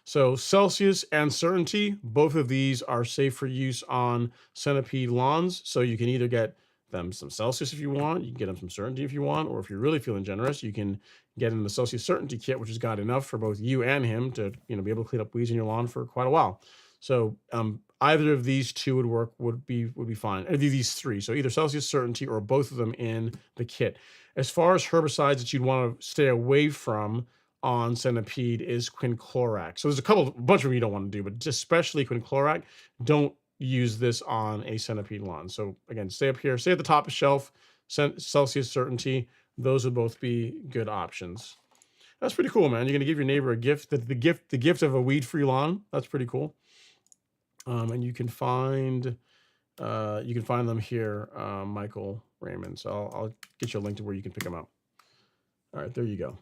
So Celsius and Certainty, both of these are safe for use on centipede lawns. So you can either get them some Celsius if you want, you can get them some Certainty if you want, or if you're really feeling generous, you can get them the Celsius Certainty kit, which has got enough for both you and him to be able to clean up weeds in your lawn for quite a while. So either of these two would be fine. Either these 3, so either Celsius Certainty or both of them in the kit. As far as herbicides that you'd want to stay away from on centipede is quinclorac. So there's a bunch of them you don't want to do, but especially quinclorac. Don't use this on a centipede lawn. So again, stay up here, stay at the top of shelf, Celsius Certainty. Those would both be good options. That's pretty cool, man. You're gonna give your neighbor a gift, the gift of a weed-free lawn. That's pretty cool. And you can find them here, Michael Raymond. So I'll get you a link to where you can pick them up. All right, there you go.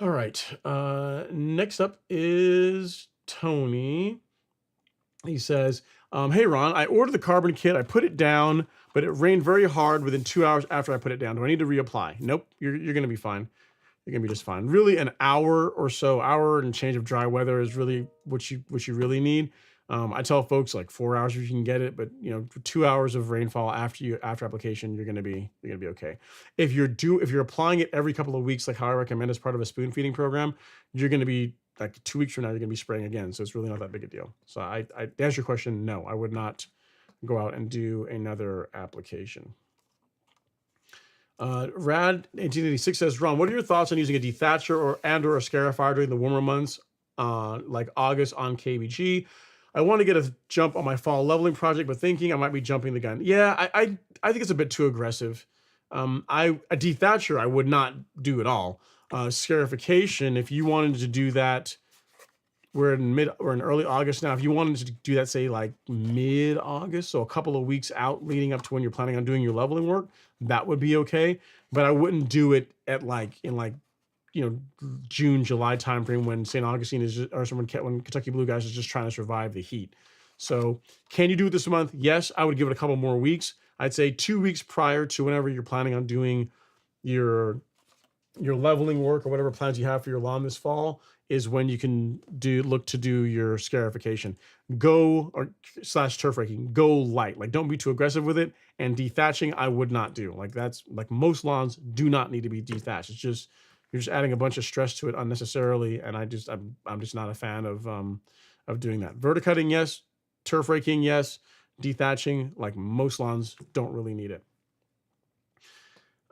All right. Next up is Tony. He says, hey, Ron, I ordered the carbon kit. I put it down, but it rained very hard within 2 hours after I put it down. Do I need to reapply? Nope. You're going to be fine. You're going to be just fine. Really, an hour or so, hour and change of dry weather is really what you really need. I tell folks like 4 hours if you can get it, but 2 hours of rainfall after application, you're gonna be okay. If you're applying it every couple of weeks, like how I recommend as part of a spoon feeding program, you're gonna be like 2 weeks from now, you're gonna be spraying again. So it's really not that big a deal. So to answer your question, no, I would not go out and do another application. Rad 1886 says, Ron, what are your thoughts on using a dethatcher or a scarifier during the warmer months, like August on KBG? I want to get a jump on my fall leveling project, but thinking I might be jumping the gun. Yeah, I think it's a bit too aggressive. A dethatcher I would not do at all. Scarification, if you wanted to do that, we're in early August now. If you wanted to do that, say like mid-August, so a couple of weeks out leading up to when you're planning on doing your leveling work, that would be okay. But I wouldn't do it at June, July timeframe when St. Augustine is just, or when Kentucky Blue Guys is just trying to survive the heat. So can you do it this month? Yes, I would give it a couple more weeks. I'd say 2 weeks prior to whenever you're planning on doing your your leveling work or whatever plans you have for your lawn this fall is when you can look to do your scarification. Go or slash turf raking. Go light. Like don't be too aggressive with it. And dethatching, I would not do. Like that's like most lawns do not need to be dethatched. It's just you're just adding a bunch of stress to it unnecessarily, and I'm just not a fan of doing that. Verticutting, yes. Turf raking, yes. Dethatching, like most lawns, don't really need it.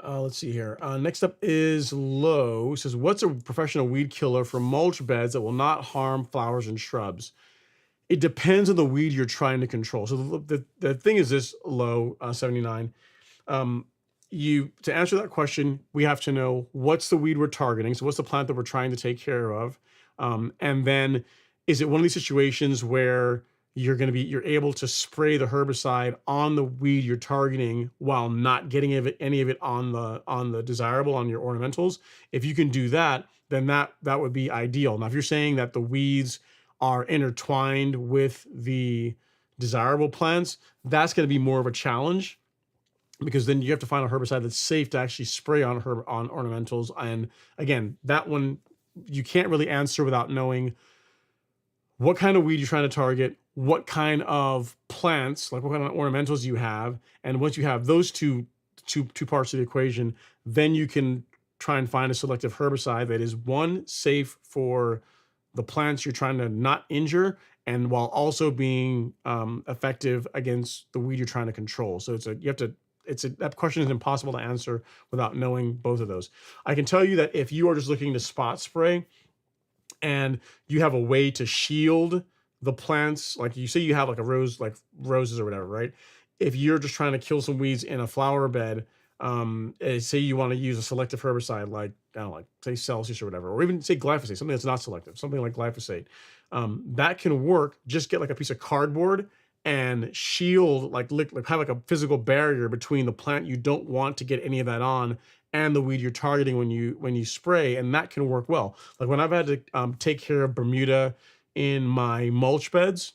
Let's see here. Next up is Low. It says, what's a professional weed killer for mulch beds that will not harm flowers and shrubs? It depends on the weed you're trying to control. So the thing is this, Low 79. To answer that question, we have to know what's the weed we're targeting. So what's the plant that we're trying to take care of? And then is it one of these situations where you're able to spray the herbicide on the weed you're targeting while not getting any of it on the desirable, on your ornamentals? If you can do that, then that would be ideal. Now, if you're saying that the weeds are intertwined with the desirable plants, that's going to be more of a challenge, because then you have to find a herbicide that's safe to actually spray on ornamentals. And again, that one you can't really answer without knowing what kind of weed you're trying to target, what kind of plants, like what kind of ornamentals you have. And once you have those two parts of the equation, then you can try and find a selective herbicide that is, one, safe for the plants you're trying to not injure, and while also being effective against the weed you're trying to control. So that question is impossible to answer without knowing both of those. I can tell you that if you are just looking to spot spray and you have a way to shield the plants, like you say you have like a rose, like roses or whatever, right? If you're just trying to kill some weeds in a flower bed, say you want to use a selective herbicide, like, I don't know, like say Celsius or whatever, or even say glyphosate, something that's not selective, something like glyphosate, that can work. Just get like a piece of cardboard and shield, like have like a physical barrier between the plant you don't want to get any of that on and the weed you're targeting when you spray, and that can work well. Like when I've had to take care of Bermuda in my mulch beds,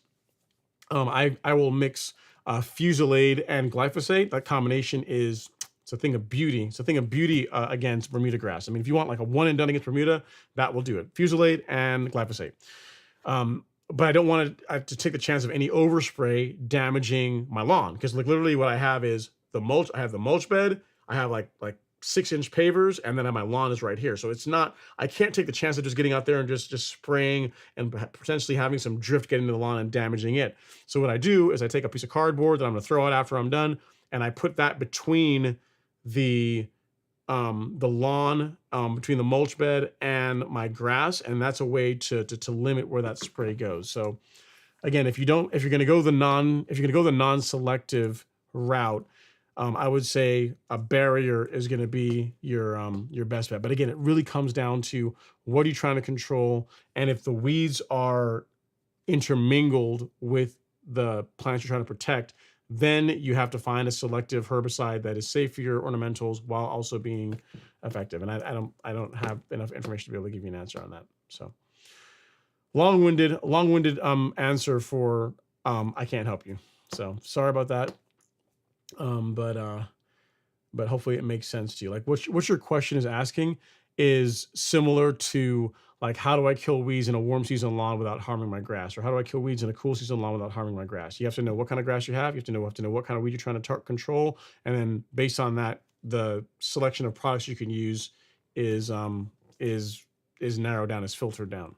I will mix Fusilade and glyphosate. That combination is, it's a thing of beauty. It's a thing of beauty against Bermuda grass. I mean, if you want like a one and done against Bermuda, that will do it. Fusilade and glyphosate. But I don't want to take the chance of any overspray damaging my lawn, because like literally what I have is the mulch. I have the mulch bed. I have like 6-inch pavers, and then my lawn is right here. So it's not, I can't take the chance of just getting out there and just spraying and potentially having some drift get into the lawn and damaging it. So what I do is I take a piece of cardboard that I'm going to throw out after I'm done, and I put that between the lawn, between the mulch bed and my grass, and that's a way to limit where that spray goes. So again, if you're going to go the non-selective route, I would say a barrier is going to be your best bet. But again, it really comes down to what are you trying to control, and if the weeds are intermingled with the plants you're trying to protect, then you have to find a selective herbicide that is safe for your ornamentals while also being effective. And I don't have enough information to be able to give you an answer on that. So long-winded answer for I can't help you. So sorry about that. But hopefully it makes sense to you. Like what your question is asking is similar to like, how do I kill weeds in a warm season lawn without harming my grass? Or how do I kill weeds in a cool season lawn without harming my grass? You have to know what kind of grass you have. You have to know what kind of weed you're trying to control. And then based on that, the selection of products you can use is narrowed down, is filtered down.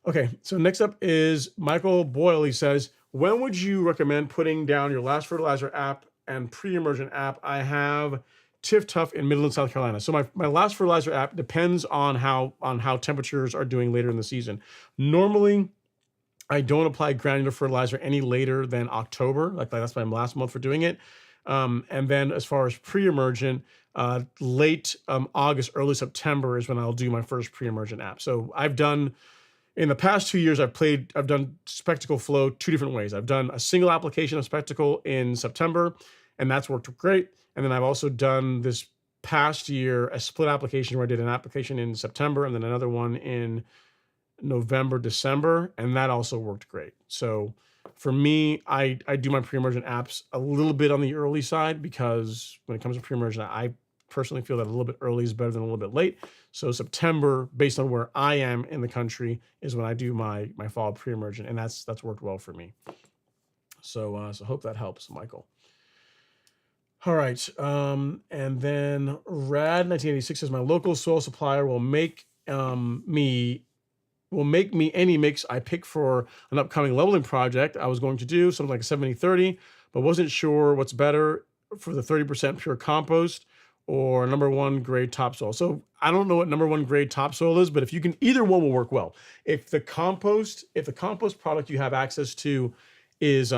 Okay, so next up is Michael Boyle. He says, when would you recommend putting down your last fertilizer app and pre-emergent app? I have Tiff Tough in Midland, South Carolina. So my last fertilizer app depends on how temperatures are doing later in the season. Normally, I don't apply granular fertilizer any later than October. Like that's my last month for doing it. And then as far as pre-emergent, late August, early September is when I'll do my first pre-emergent app. So in the past 2 years, I've done Spectacle Flow 2 different ways. I've done a single application of Spectacle in September, and that's worked great. And then I've also done this past year a split application where I did an application in September and then another one in November, December, and that also worked great. So for me, I do my pre-emergent apps a little bit on the early side, because when it comes to pre-emergent, personally feel that a little bit early is better than a little bit late. So September, based on where I am in the country, is when I do my fall pre-emergent, and that's worked well for me. So hope that helps, Michael. All right, and then Rad 1986 says my local soil supplier will make me any mix I pick for an upcoming leveling project I was going to do, something like a 70-30, but wasn't sure what's better for the 30% pure compost or number one grade topsoil. So I don't know what number one grade topsoil is, but if you can, either one will work well. If the compost product you have access to is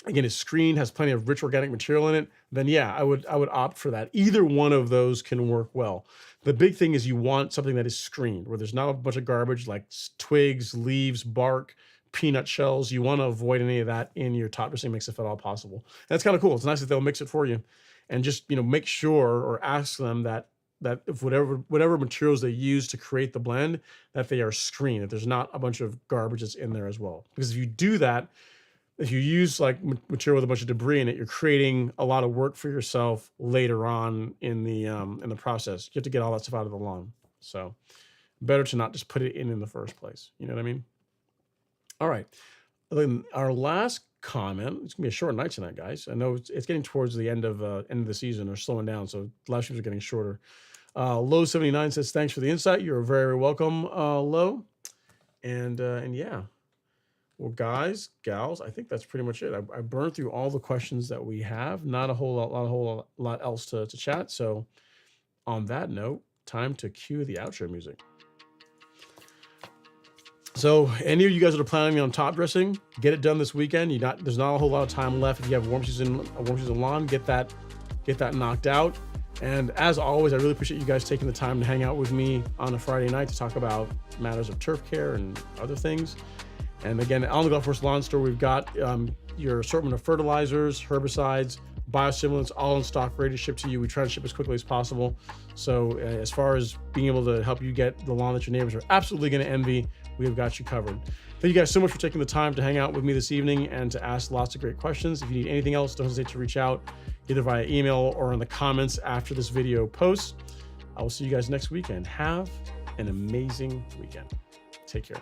again, is screened, has plenty of rich organic material in it, then yeah, I would opt for that. Either one of those can work well. The big thing is you want something that is screened, where there's not a bunch of garbage like twigs, leaves, bark, peanut shells. You want to avoid any of that in your top dressing mix if at all possible. And that's kind of cool. It's nice that they'll mix it for you, and just make sure or ask them that if whatever materials they use to create the blend, that they are screened, that there's not a bunch of garbage that's in there as well. Because if you do that, if you use like material with a bunch of debris in it, you're creating a lot of work for yourself later on in the process. You have to get all that stuff out of the lawn. So better to not just put it in the first place. You know what I mean? All right. Then our last comment, it's gonna be a short night tonight, guys. I know it's getting towards the end of the season, or slowing down. So live streams are getting shorter. Low 79 says, thanks for the insight. You're very, very welcome, Low. And yeah. Well, guys, gals, I think that's pretty much it. I burned through all the questions that we have. Not a whole lot else to chat. So on that note, time to cue the outro music. So any of you guys that are planning on top dressing, get it done this weekend. There's not a whole lot of time left. If you have a warm season lawn, get that knocked out. And as always, I really appreciate you guys taking the time to hang out with me on a Friday night to talk about matters of turf care and other things. And again, on the Golf Course Lawn Store, we've got your assortment of fertilizers, herbicides, biostimulants, all in stock, ready to ship to you. We try to ship as quickly as possible. So as far as being able to help you get the lawn that your neighbors are absolutely going to envy, we have got you covered. Thank you guys so much for taking the time to hang out with me this evening and to ask lots of great questions. If you need anything else, don't hesitate to reach out either via email or in the comments after this video posts. I will see you guys next weekend. Have an amazing weekend. Take care.